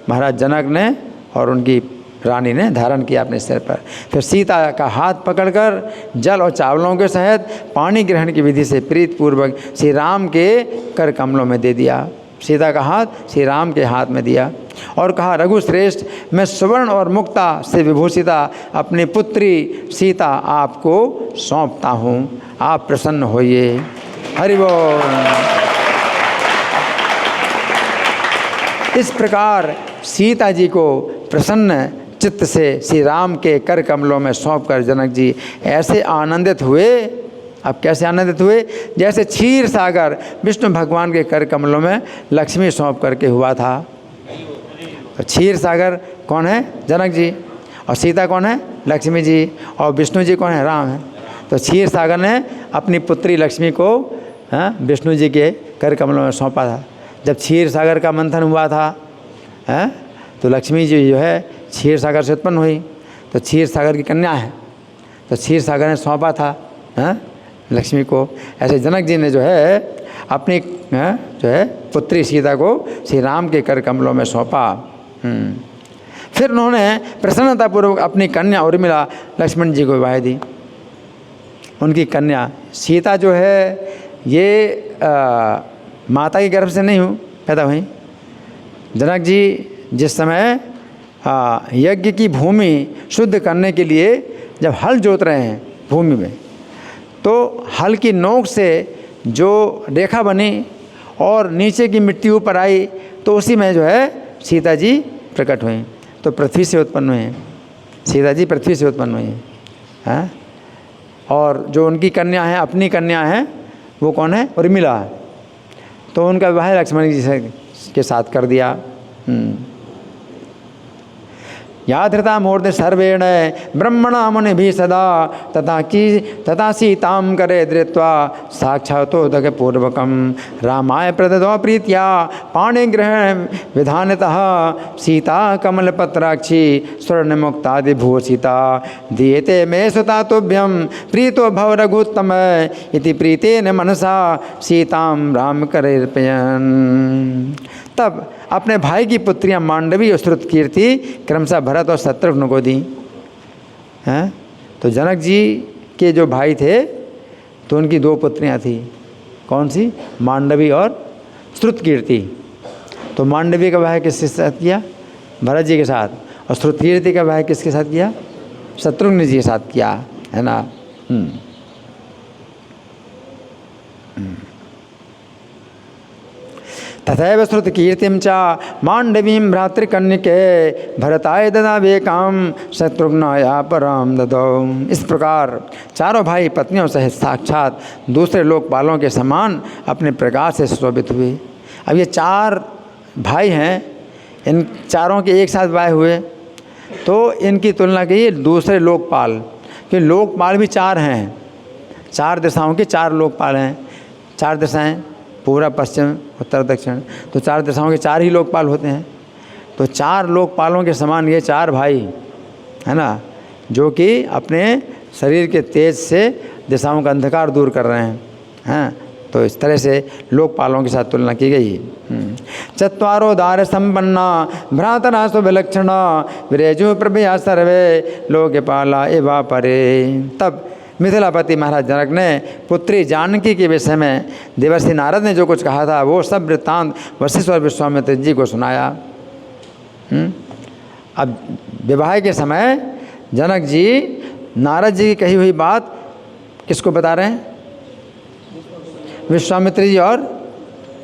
S1: महाराज जनक ने और उनकी रानी ने धारण किया अपने सिर पर। फिर सीता का हाथ पकड़कर जल और चावलों के सहित पानी ग्रहण की विधि से प्रीतपूर्वक श्री राम के कर कमलों में दे दिया। सीता का हाथ श्री राम के हाथ में दिया और कहा, रघुश्रेष्ठ, मैं सुवर्ण और मुक्ता से विभूषिता अपनी पुत्री सीता आपको सौंपता हूँ, आप प्रसन्न होइए। हरि बोल। इस प्रकार सीता जी को प्रसन्न चित्त से श्री राम के कर कमलों में सौंपकर जनक जी ऐसे आनंदित हुए। अब कैसे आनंदित हुए? जैसे क्षीर सागर विष्णु भगवान के कर कमलों में लक्ष्मी सौंप करके हुआ था। तो क्षीर सागर कौन है? जनक जी। और सीता कौन है? लक्ष्मी जी। और विष्णु जी कौन है? राम है। तो क्षीर सागर ने अपनी पुत्री लक्ष्मी को विष्णु जी के कर कमलों में सौंपा था। जब क्षीर सागर का मंथन हुआ था, तो लक्ष्मी जी जो है क्षीर सागर से उत्पन्न हुई, तो क्षीर सागर की कन्या है, तो क्षीर सागर ने सौंपा था लक्ष्मी को। ऐसे जनक जी ने जो है अपनी जो है पुत्री सीता को श्री राम के कर कमलों में सौंपा। फिर उन्होंने प्रसन्नतापूर्वक अपनी कन्या उर्मिला लक्ष्मण जी को विवाह दी। उनकी कन्या सीता जो है ये माता के गर्भ से नहीं पैदा हुई। जनक जी जिस समय यज्ञ की भूमि शुद्ध करने के लिए जब हल जोत रहे हैं भूमि में, तो हल की नोक से जो रेखा बनी और नीचे की मिट्टी ऊपर आई, तो उसी में जो है सीता जी प्रकट हुई। तो पृथ्वी से उत्पन्न हुए हैं, सीता जी पृथ्वी से उत्पन्न हुई हैं। और जो उनकी कन्या है, अपनी कन्या है, वो कौन है? उर्मिला। तो उनका विवाह लक्ष्मण जी से के साथ कर दिया। या धृता मूर्ति सर्वेण ब्रह्मणा मुनि भी सदा तथा सीतां करे धृत्वा साक्षातोदक पूर्वकम रामाय प्रददो प्रीत्या पाणिग्रहण विधानतः सीता कमलपत्राक्षी स्वर्णमुक्तादिभूषिता दीयते मे सुता तुभ्यं प्रीतो भव रघुत्तम इति प्रीतेन मनसा सीतां राम करर्पयन्। तब अपने भाई की पुत्रियां मांडवी और श्रुतकीर्ति क्रमशः भरत और शत्रुघ्न को दी हैं। तो जनक जी के जो भाई थे तो उनकी दो पुत्रियां थी, कौन सी? मांडवी और श्रुतकीर्ति। तो मांडवी का विवाह किसके साथ किया? भरत जी के साथ। और श्रुतकीर्ति का विवाह किसके साथ किया? शत्रुघ्न जी के साथ किया, है ना। तथैव श्रुतकीर्तिं च मांडवीं भ्रातृकन्यके भरताय ददावेकां शत्रुघ्नाय परां ददौ। इस प्रकार चारों भाई पत्नियों सहित साक्षात दूसरे लोकपालों के समान अपने प्रकाश से शोभित हुए। अब ये चार भाई हैं, इन चारों के एक साथ विवाह हुए, तो इनकी तुलना की दूसरे लोकपाल, कि लोकपाल भी चार हैं, चार दिशाओं के चार लोकपाल हैं। चार दिशाएं, पूर्व पश्चिम उत्तर दक्षिण, तो चार दिशाओं के चार ही लोकपाल होते हैं। तो चार लोकपालों के समान ये चार भाई, है ना, जो कि अपने शरीर के तेज से दिशाओं का अंधकार दूर कर रहे हैं। तो इस तरह से लोकपालों के साथ तुलना की गई। चत्वारो दार संपन्ना भ्रातरा सुविलक्षणा विरेजु प्रभया सर्वे लोकपाला एवा परे। तब मिथिलापति महाराज जनक ने पुत्री जानकी के विषय में देवर्षि नारद ने जो कुछ कहा था वो सब वृत्तांत वशिष्ठ और विश्वामित्र जी को सुनाया। अब विवाह के समय जनक जी नारद जी की कही हुई बात किसको बता रहे हैं? विश्वामित्र जी और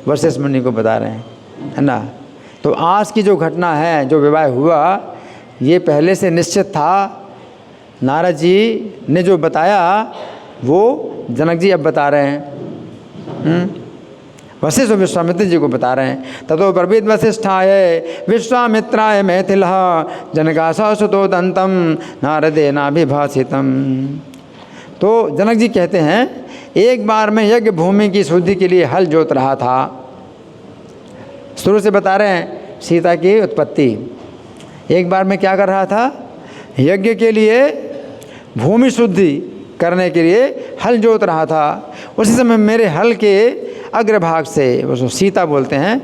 S1: वशिष्ठ मुनि को बता रहे हैं, है ना। तो आज की जो घटना है, जो विवाह हुआ, ये पहले से निश्चित था। नारद जी ने जो बताया वो जनक जी अब बता रहे हैं, वशिष्ठ और विश्वामित्र जी को बता रहे हैं। ततो ब्रवीद वशिष्ठाय विश्वामित्राय मैथिल जनकासा सुतो दंतम नारदेनाभिभाषितम। तो जनक जी कहते हैं, एक बार मैं यज्ञ भूमि की शुद्धि के लिए हल जोत रहा था। शुरू से बता रहे हैं सीता की उत्पत्ति। एक बार मैं क्या कर रहा था? यज्ञ के लिए भूमि शुद्धि करने के लिए हल जोत रहा था। उसी समय मेरे हल के अग्रभाग से, उसको सीता बोलते हैं,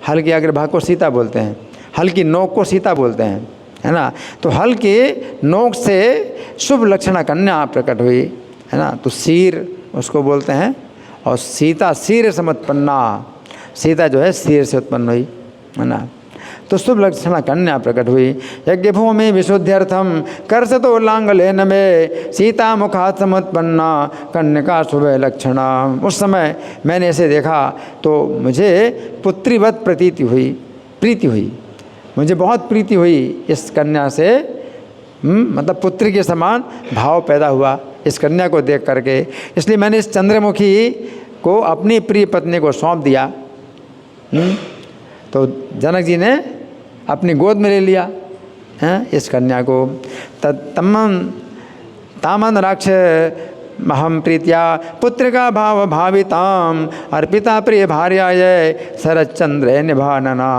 S1: हल के अग्रभाग को सीता बोलते हैं, हल की नोक को सीता बोलते हैं, है ना। तो हल के नोक से शुभ लक्षणा कन्या प्रकट हुई, है ना। तो शीर उसको बोलते हैं, और सीता शीर समुत्पन्ना, सीता जो है शीर से उत्पन्न हुई, है ना। तो शुभ लक्षणा कन्या प्रकट हुई। यज्ञ भूमि विशुद्ध्यर्थम कर्षतो लांगलेन में सीता मुखात् समुत्पन्ना कन्या शुभ लक्षणा। उस समय मैंने इसे देखा तो मुझे पुत्रीवत प्रीति हुई, मुझे बहुत प्रीति हुई इस कन्या से, मतलब पुत्री के समान भाव पैदा हुआ इस कन्या को देख करके। इसलिए मैंने इस चंद्रमुखी को अपनी प्रिय पत्नी को सौंप दिया। तो जनक जी ने अपनी गोद में ले लिया इस कन्या को। तामन राक्ष महम प्रीत्या पुत्रिका भाव भाविताम अर्पिता प्रिय भार्याय शरच्चंद्र निभानना।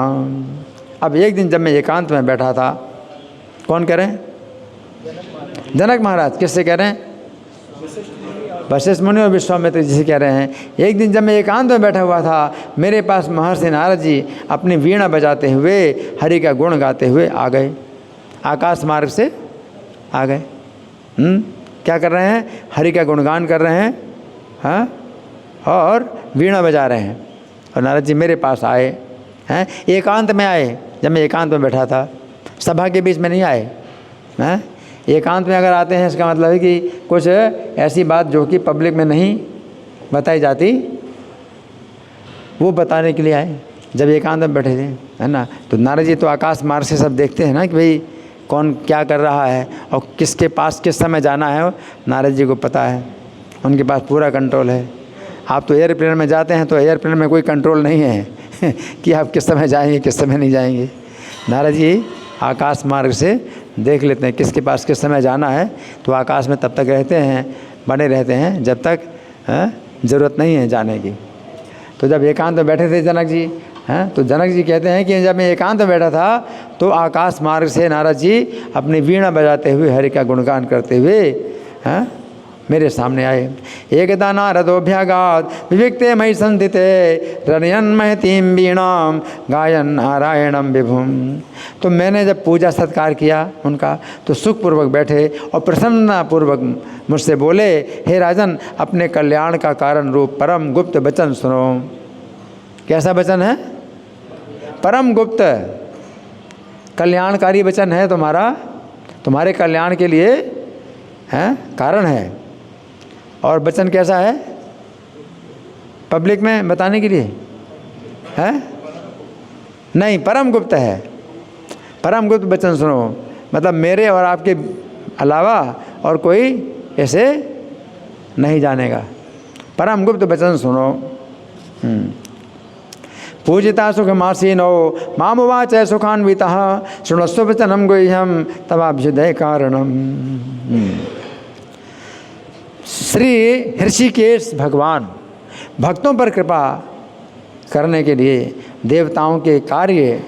S1: अब एक दिन जब मैं एकांत में बैठा था, कौन कह रहे हैं? जनक महाराज। किससे कह रहे हैं? वशिष्ठ मुनि और विश्वामित्र जी से कह रहे हैं। एक दिन जब मैं एकांत में बैठा हुआ था, मेरे पास महर्षि नारद जी अपनी वीणा बजाते हुए हरि का गुण गाते हुए आ गए, आकाश मार्ग से आ गए। क्या कर रहे हैं? हरि का गुणगान कर रहे हैं, हाँ, और वीणा बजा रहे हैं। और नारद जी मेरे पास आए हैं, एकांत में आए। जब मैं एकांत में बैठा था, सभा के बीच में नहीं आए हैं। एकांत में अगर आते हैं इसका मतलब है कि कुछ ऐसी बात जो कि पब्लिक में नहीं बताई जाती, वो बताने के लिए आए। जब एकांत में बैठे थे, है ना, तो नारद जी तो आकाश मार्ग से सब देखते हैं ना कि भाई कौन क्या कर रहा है और किसके पास किस समय जाना है, नारद जी को पता है, उनके पास पूरा कंट्रोल है। आप तो एयरप्लेन में जाते हैं तो एयरप्लेन में कोई कंट्रोल नहीं है कि आप किस समय जाएंगे किस समय नहीं जाएंगे। नारद जी आकाश मार्ग से देख लेते हैं किसके पास किस समय जाना है, तो आकाश में तब तक रहते हैं, बने रहते हैं जब तक ज़रूरत नहीं है जाने की। तो जब एकांत में बैठे थे जनक जी हैं, तो जनक जी कहते हैं कि जब मैं एकांत में बैठा था तो आकाश मार्ग से नारद जी अपनी वीणा बजाते हुए हरि का गुणगान करते हुए हैं मेरे सामने आए। एकदा नारदोऽभ्यागात् विविक्ते मयि संस्थिते रनयन् महतीं वीणां गायन् नारायणं विभुम्। तो मैंने जब पूजा सत्कार किया उनका, तो सुखपूर्वक बैठे और प्रसन्नतापूर्वक मुझसे बोले, हे राजन, अपने कल्याण का कारण रूप परम गुप्त वचन सुनो। कैसा वचन है? परम गुप्त कल्याणकारी वचन है तुम्हारा, तुम्हारे कल्याण के लिए है, कारण है। और वचन कैसा है? पब्लिक में बताने के लिए है नहीं, परम गुप्त है। परम गुप्त वचन सुनो, मतलब मेरे और आपके अलावा और कोई ऐसे नहीं जानेगा। परम गुप्त वचन सुनो। पूजिता सुखमासीनो मामुवाच सुखान्वितः शृणुस्व वचनं गुह्यं तवाभ्युदय कारणम्। श्री ऋषिकेश भगवान भक्तों पर कृपा करने के लिए, देवताओं के कार्य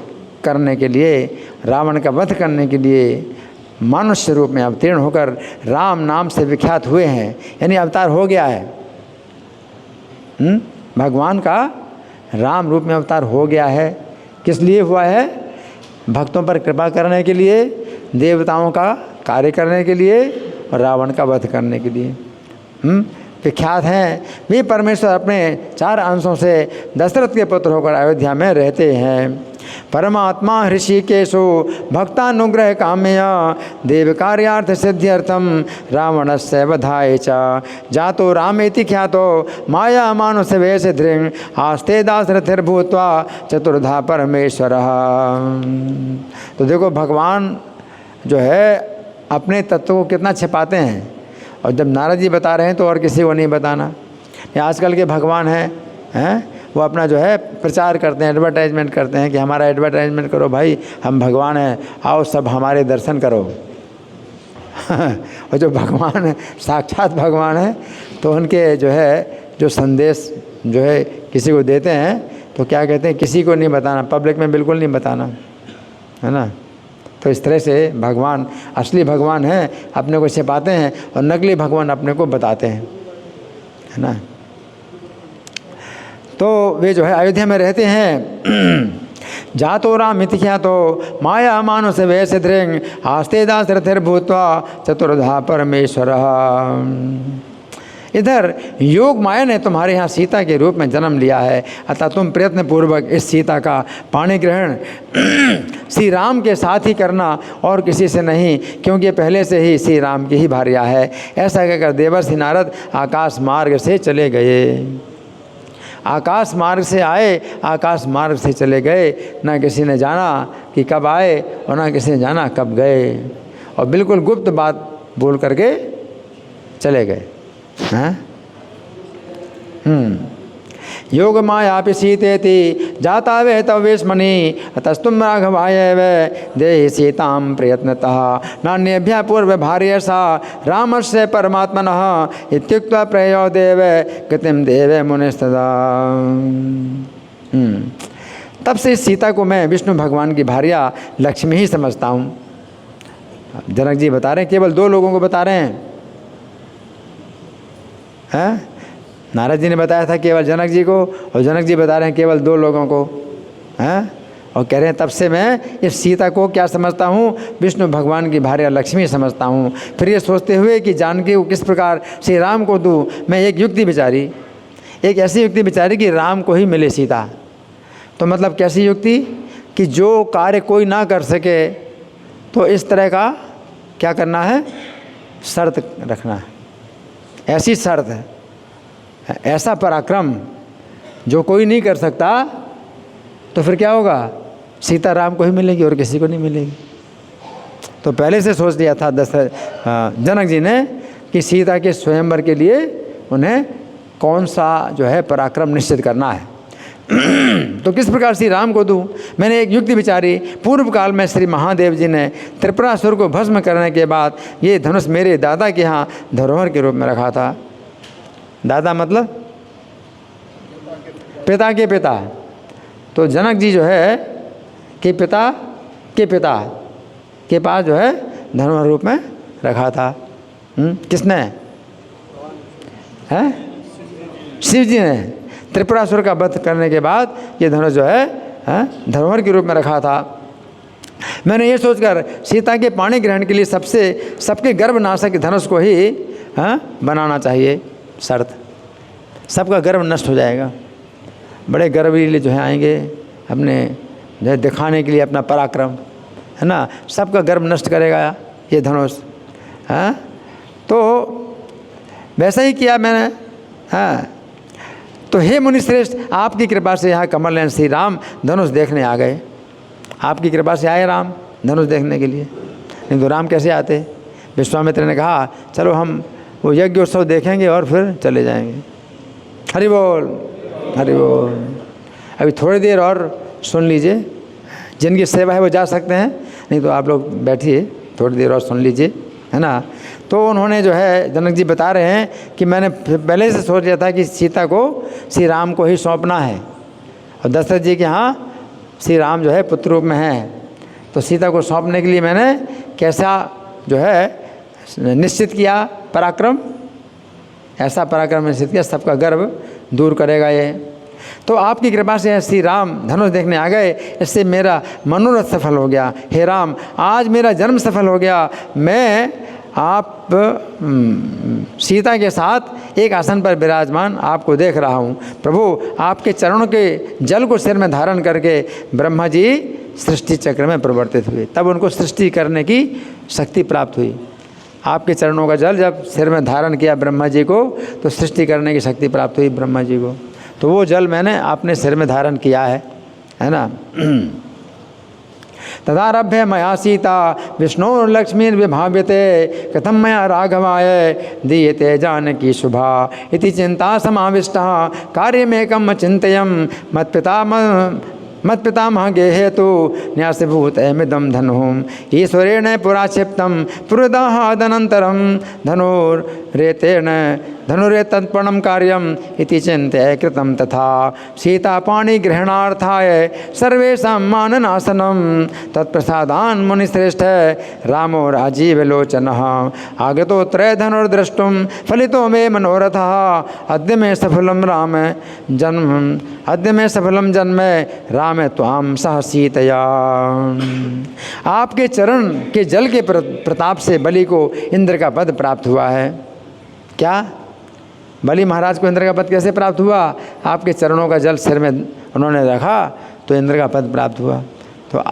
S1: करने के लिए, रावण का वध करने के लिए मनुष्य रूप में अवतीर्ण होकर राम नाम से विख्यात हुए हैं, यानी अवतार हो गया है। भगवान का राम रूप में अवतार हो गया है। किस लिए हुआ है? भक्तों पर कृपा करने के लिए, देवताओं का कार्य करने के लिए और रावण का वध करने के लिए विख्यात हैं। वे परमेश्वर अपने 4 अंशों से दशरथ के पुत्र होकर अयोध्या में रहते हैं। परमात्मा ऋषिकेशो भक्तानुग्रह काम्य देव कार्यार्थ सिद्ध्यर्थम रावणस्य वधाय च जातो रामेति ख्यातो माया मानुष वेश धृंग आस्ते दासरथिर्भूत्वा चतुर्धा परमेश्वरः। तो देखो भगवान जो है अपने तत्व को कितना छिपाते हैं, और जब नारद जी बता रहे हैं तो और किसी को नहीं बताना। आजकल के भगवान हैं वो अपना जो है प्रचार करते हैं, एडवर्टाइजमेंट करते हैं कि हमारा एडवर्टाइजमेंट करो भाई, हम भगवान हैं, आओ सब हमारे दर्शन करो। और जो भगवान है, साक्षात भगवान है, तो उनके जो है जो संदेश जो है किसी को देते हैं तो क्या कहते हैं, किसी को नहीं बताना, पब्लिक में बिल्कुल नहीं बताना, है ना। तो इस तरह से भगवान, असली भगवान हैं अपने को छिपाते हैं और नकली भगवान अपने को बताते हैं, है ना। तो वे जो है अयोध्या में रहते हैं। जातो राम इति ख्यातो माया मानुष वेश धृंग आस्ते दासरथिर्भूत्वा चतुर्धा परमेश्वरः। इधर योग माया ने तुम्हारे यहाँ सीता के रूप में जन्म लिया है, अतः तुम प्रयत्न पूर्वक इस सीता का पाणी ग्रहण श्री राम के साथ ही करना और किसी से नहीं, क्योंकि पहले से ही श्री राम की ही भार्या है। ऐसा कहकर देवर्षि नारद आकाश मार्ग से चले गए। आकाश मार्ग से आए, आकाश मार्ग से चले गए। ना किसी ने जाना कि कब आए और ना किसी ने जाना कब गए, और बिल्कुल गुप्त बात बोल करके चले गए। योग मायापि सीतेति जाता वे तव वेश्मनि तस्तुम राघवाय वे देहि सीतां प्रयत्नतः नान्येभ्यः पूर्व भार्यसा रामस्य परमात्मनः इत्युक्त्वा प्रयो देवे गतिं देवे मुनिस्तदा। तब से सीता को मैं विष्णु भगवान की भार्या लक्ष्मी ही समझता हूँ। जनक जी बता रहे हैं, केवल 2 लोगों को बता रहे हैं। नारद जी ने बताया था केवल जनक जी को, और जनक जी बता रहे हैं केवल 2 लोगों को, हैं। और कह रहे हैं तब से मैं इस सीता को क्या समझता हूँ, विष्णु भगवान की भार्या लक्ष्मी समझता हूँ। फिर ये सोचते हुए कि जानकी को किस प्रकार श्री राम को दूँ, मैं एक युक्ति विचारी। एक ऐसी युक्ति बिचारी कि राम को ही मिले सीता। तो मतलब कैसी युक्ति कि जो कार्य कोई ना कर सके तो इस तरह का क्या करना है, शर्त रखना है। ऐसी शर्त है, ऐसा पराक्रम जो कोई नहीं कर सकता, तो फिर क्या होगा, सीता राम को ही मिलेगी और किसी को नहीं मिलेगी। तो पहले से सोच लिया था जनक जी ने कि सीता के स्वयंवर के लिए उन्हें कौन सा जो है पराक्रम निश्चित करना है। तो किस प्रकार श्री राम को दूँ। मैंने एक युक्ति विचारी। पूर्व काल में श्री महादेव जी ने त्रिपुरासुर को भस्म करने के बाद ये धनुष मेरे दादा के यहाँ धरोहर के रूप में रखा था। दादा मतलब पिता के पिता। तो जनक जी जो है कि पिता के पास जो है धरोहर रूप में रखा था। किसने है, शिव जी ने त्रिपुरासुर का वध करने के बाद ये धनुष जो है धरोहर के रूप में रखा था। मैंने ये सोचकर सीता के पाणी ग्रहण के लिए सबके गर्भनाशक धनुष को ही बनाना चाहिए शर्त। सबका गर्भ नष्ट हो जाएगा। बड़े गर्वीले जो है आएंगे अपने जो है दिखाने के लिए अपना पराक्रम, है ना, सबका गर्भ नष्ट करेगा ये धनुष। तो वैसा ही किया मैंने। तो हे मुनिश्रेष्ठ, आपकी कृपा से यहाँ कमल नयन श्री राम धनुष देखने आ गए। आपकी कृपा से आए राम धनुष देखने के लिए, नहीं तो राम कैसे आते। विश्वामित्र ने कहा चलो हम वो यज्ञ उत्सव देखेंगे और फिर चले जाएंगे। हरि बोल हरि बोल। अभी थोड़ी देर और सुन लीजिए, जिनकी सेवा है वो जा सकते हैं, नहीं तो आप लोग बैठिए थोड़ी देर और सुन लीजिए, है ना। तो उन्होंने जो है जनक जी बता रहे हैं कि मैंने पहले से सोच लिया था कि सीता को श्री राम को ही सौंपना है, और दशरथ जी के यहाँ श्री राम जो है पुत्र रूप में हैं, तो सीता को सौंपने के लिए मैंने कैसा जो है निश्चित किया पराक्रम, ऐसा पराक्रम निश्चित किया सबका गर्व दूर करेगा ये। तो आपकी कृपा से श्री राम धनुष देखने आ गए, इससे मेरा मनोरथ सफल हो गया। हे राम, आज मेरा जन्म सफल हो गया। मैं आप सीता के साथ एक आसन पर विराजमान आपको देख रहा हूँ। प्रभु, आपके चरणों के जल को सिर में धारण करके ब्रह्मा जी सृष्टि चक्र में प्रवर्तित हुए। तब उनको सृष्टि करने की शक्ति प्राप्त हुई। आपके चरणों का जल जब सिर में धारण किया ब्रह्मा जी को, तो सृष्टि करने की शक्ति प्राप्त हुई ब्रह्मा जी को। तो वो जल मैंने अपने सिर में धारण किया है ना। तदारभ्य मया सीता विष्णुर्लक्ष्मीर्विभाव्यते कथम मया राघवाय दीयते जानकी शुभा इति चिंता समाविष्टः कार्यमेकं चिन्तयं मत्पितामह गेहेतु न्यासभूतमिदं धनुः ईश्वरेण पुरा क्षिप्तं पुरदाहादनन्तरं धनुरेतत्पणं कार्यम् इति चिन्त्य कृतं तथा सीतापाणिग्रहणार्थाय सर्वेषां माननाशनं तत्प्रसादान् मुनिश्रेष्ठ रामो राजीवलोचनः आगतो त्रयधनुर्द्रष्टुं फलितो मे मनोरथः अद्य मे सफलं जन्म राम त्वां सह सीतया। आपके चरण के जल के प्रताप से बलि को इंद्र का पद प्राप्त हुआ है। क्या बलि महाराज को इंद्र का पद कैसे प्राप्त हुआ? आपके चरणों का जल सिर में उन्होंने रखा तो इंद्र का पद प्राप्त हुआ। तो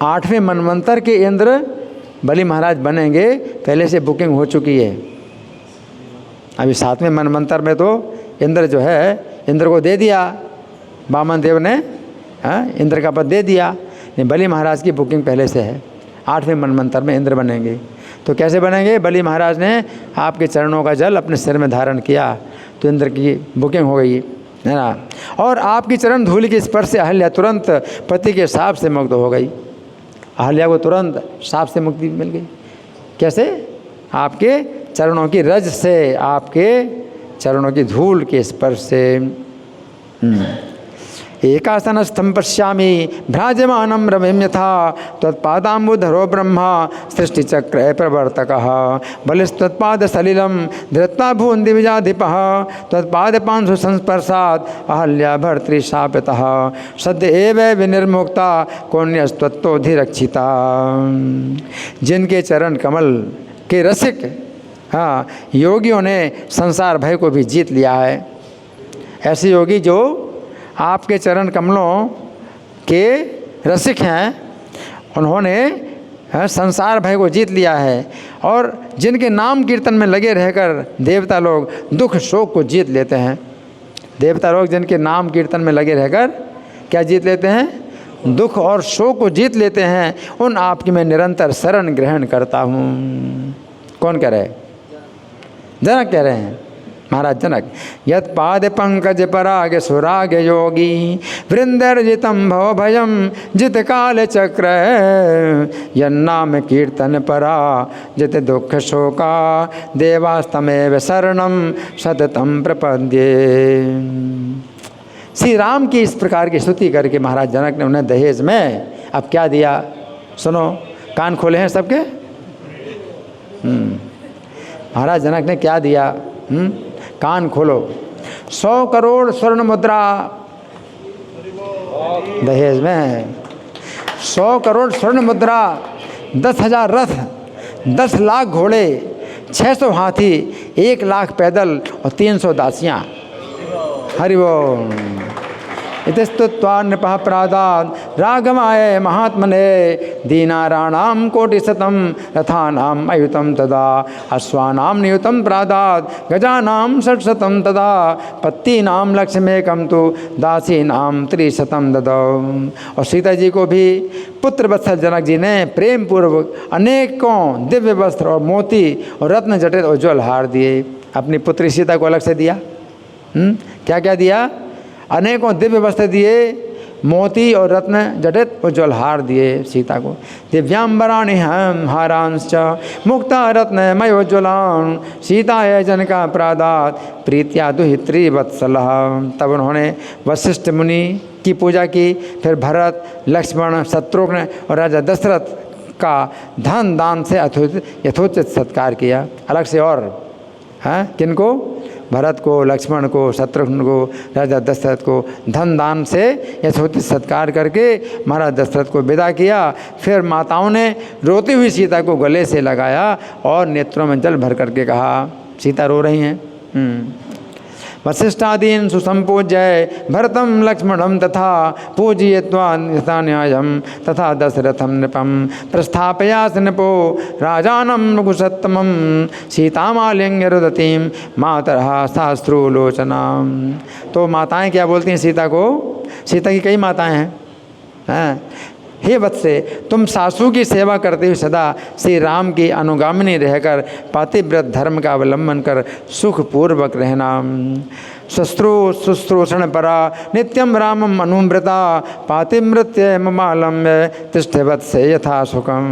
S1: 8वें मनवंतर के इंद्र बलि महाराज बनेंगे, पहले से बुकिंग हो चुकी है। अभी 7वें मनवंतर में तो इंद्र जो है इंद्र को दे दिया, वामन देव ने इंद्र का पद दे दिया। बलि महाराज की बुकिंग पहले से है, 8वें मनवंतर में इंद्र बनेंगे। तो कैसे बनेंगे? बलि महाराज ने आपके चरणों का जल अपने सिर में धारण किया तो इंद्र की बुकिंग हो गई, है ना। और आपकी चरण धूलि के स्पर्श से अहल्या तुरंत पति के शाप से मुक्त हो गई। अहल्या को तुरंत शाप से मुक्ति मिल गई। कैसे? आपके चरणों की रज से, आपके चरणों की धूल के स्पर्श से। एकासनस्थं पश्यामि भ्राजमानं रविं यथा त्वत्पादाम्बुधरो ब्रह्मा सृष्टिचक्रे प्रवर्तकः बलिस्तत्पादसलिलं धृत्वा भून्दिविजाधिपः त्वत्पादपांशु संस्पर्शात् अहल्या भर्तृशापितः सद्य एव विनिर्मुक्ता कौन्यस्त्वत्तोधिरक्षिता। जिनके चरण कमल के रसिक योगियों ने संसार भय को भी जीत लिया है, ऐसे योगी जो आपके चरण कमलों के रसिक हैं, उन्होंने संसार भय को जीत लिया है, और जिनके नाम कीर्तन में लगे रहकर देवता लोग दुख शोक को जीत लेते हैं। देवता लोग जिनके नाम कीर्तन में लगे रहकर क्या जीत लेते हैं? दुख और शोक को जीत लेते हैं। उन आपकी मैं निरंतर शरण ग्रहण करता हूँ। कौन कह रहे हैं? जनक कह रहे हैं, महाराज जनक। यत पाद पंकज पराग सुराग योगी वृंदर्जितम भव भयम जित काल चक्र यन्नाम कीर्तन परा जित दुख शोका देवास्तमेव शरणम सततम प्रपद्ये। श्री राम की इस प्रकार की स्तुति करके महाराज जनक ने उन्हें दहेज में अब क्या दिया? सुनो, कान खोले हैं सबके। महाराज जनक ने क्या दिया? कान खोलो। 100 करोड़ स्वर्ण मुद्रा दहेज में, 100 करोड़ स्वर्ण मुद्रा, 10,000 रथ, 10 लाख घोड़े, 600 हाथी, 1 लाख पैदल और 300 दासियाँ। हरि बोल। इतस्तुत्वा नृपः प्रादात् रागमाय महात्मने दीनाराणां कोटिशतं रथानां अयुतं तदा अश्वानां नियुतं प्रादात् गजानां षट्शतं तदा पत्तीनां लक्ष्यमेकं तु दासीनां 300 ददौ। और सीता जी को भी पुत्र वत्सल जनक जी ने प्रेम पूर्वक अनेकों दिव्य वस्त्र और मोती और रत्न जटित उज्ज्वल हार दिए। अपनी पुत्री सीता को अलग से दिया। क्या क्या दिया? अनेकों दिव्य वस्त्र दिए, मोती और रत्न जटित उज्ज्वल हार दिए सीता को। दिव्यांबराणि हम हारांश्च मुक्ता रत्न मयोज्वलान् सीताय जनका प्रादात् प्रीत्या दुहित्री वत्सलः। तब उन्होंने वशिष्ठ मुनि की पूजा की, फिर भरत, लक्ष्मण, शत्रुघ्न और राजा दशरथ का धन दान से यथोचित सत्कार किया। अलग से और किनको? भरत को, लक्ष्मण को, शत्रुघ्न को, राजा दशरथ को धन दान से यथोचित सत्कार करके महाराज दशरथ को विदा किया। फिर माताओं ने रोती हुई सीता को गले से लगाया और नेत्रों में जल भर करके कहा, सीता रो रही हैं। वशिष्ठादीन सुसंपूज्य भरतम लक्ष्मणम तथा पूजयित्वा न्यायम तथा दशरथम नृपम प्रस्थापयास नृपो राजानम रघुसत्तमम सीतामालिंग्य रुदतीम मातरहा शास्त्रोलोचनाम। तो माताएं क्या बोलती हैं सीता को? सीता की कई माताएं हैं। हे वत्से, तुम सासू की सेवा करते हुए सदा श्री राम की अनुगामिनी रहकर पातिव्रत धर्म का अवलंबन कर सुखपूर्वक रहना। शुश्रूषण परा नित्यम रामम अनुमृता पातिमृत्य ममालम्य तिष्ठे वत्से यथा सुखम।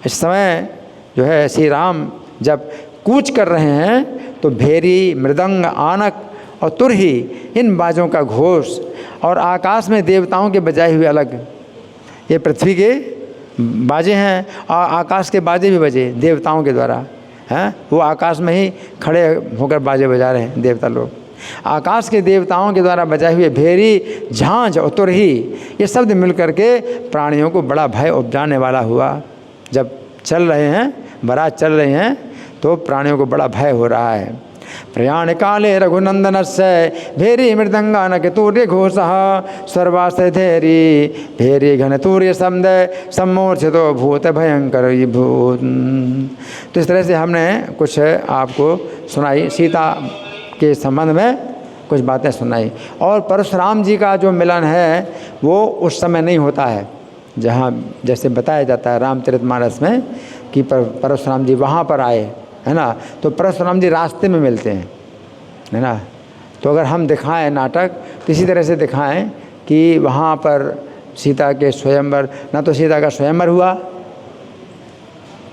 S1: इस समय जो है श्री राम जब कूच कर रहे हैं तो भेरी, मृदंग, आनक और तुरही, इन बाजों का घोष और आकाश में देवताओं के बजाए हुए अलग, ये पृथ्वी के बाजे हैं और आकाश के बाजे भी बजे देवताओं के द्वारा हैं। वो आकाश में ही खड़े होकर बाजे बजा रहे हैं देवता लोग। आकाश के देवताओं के द्वारा बजाए हुए भेरी, झांझ और तुरही, ये शब्द मिल करके प्राणियों को बड़ा भय उपजाने वाला हुआ। जब चल रहे हैं, बारात चल रहे हैं, तो प्राणियों को बड़ा भय हो रहा है। प्रयाण काले रघुनंदनस्य भेरी मृदंगानक तूर्य घोषः सर्वास्ते धैरी भेरी घन तूर्य शब्द सम्मोर्छितो भूत भयंकर भूत। तो इस तरह से हमने कुछ आपको सुनाई, सीता के संबंध में कुछ बातें सुनाई। और परशुराम जी का जो मिलन है वो उस समय नहीं होता है जहाँ जैसे बताया जाता है रामचरितमानस में कि परशुराम जी वहाँ पर आए, है ना, तो परशुराम जी रास्ते में मिलते हैं, है ना। तो अगर हम दिखाएं नाटक तो इसी तरह से दिखाएं कि वहाँ पर सीता के स्वयंवर, ना तो सीता का स्वयंवर हुआ,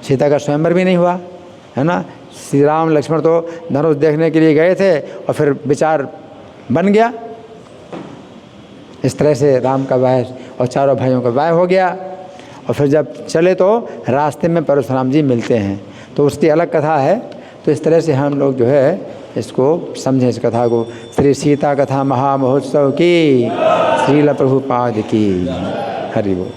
S1: सीता का स्वयंवर भी नहीं हुआ, है ना। श्री राम लक्ष्मण तो धनुष देखने के लिए गए थे और फिर विचार बन गया। इस तरह से राम का विवाह और चारों भाइयों का विवाह हो गया। और फिर जब चले तो रास्ते में परशुराम जी मिलते हैं, तो उसकी अलग कथा है। तो इस तरह से हम लोग जो है इसको समझें, इस कथा को। श्री सीता कथा महामहोत्सव की, श्रील प्रभुपाद की। हरि बोल।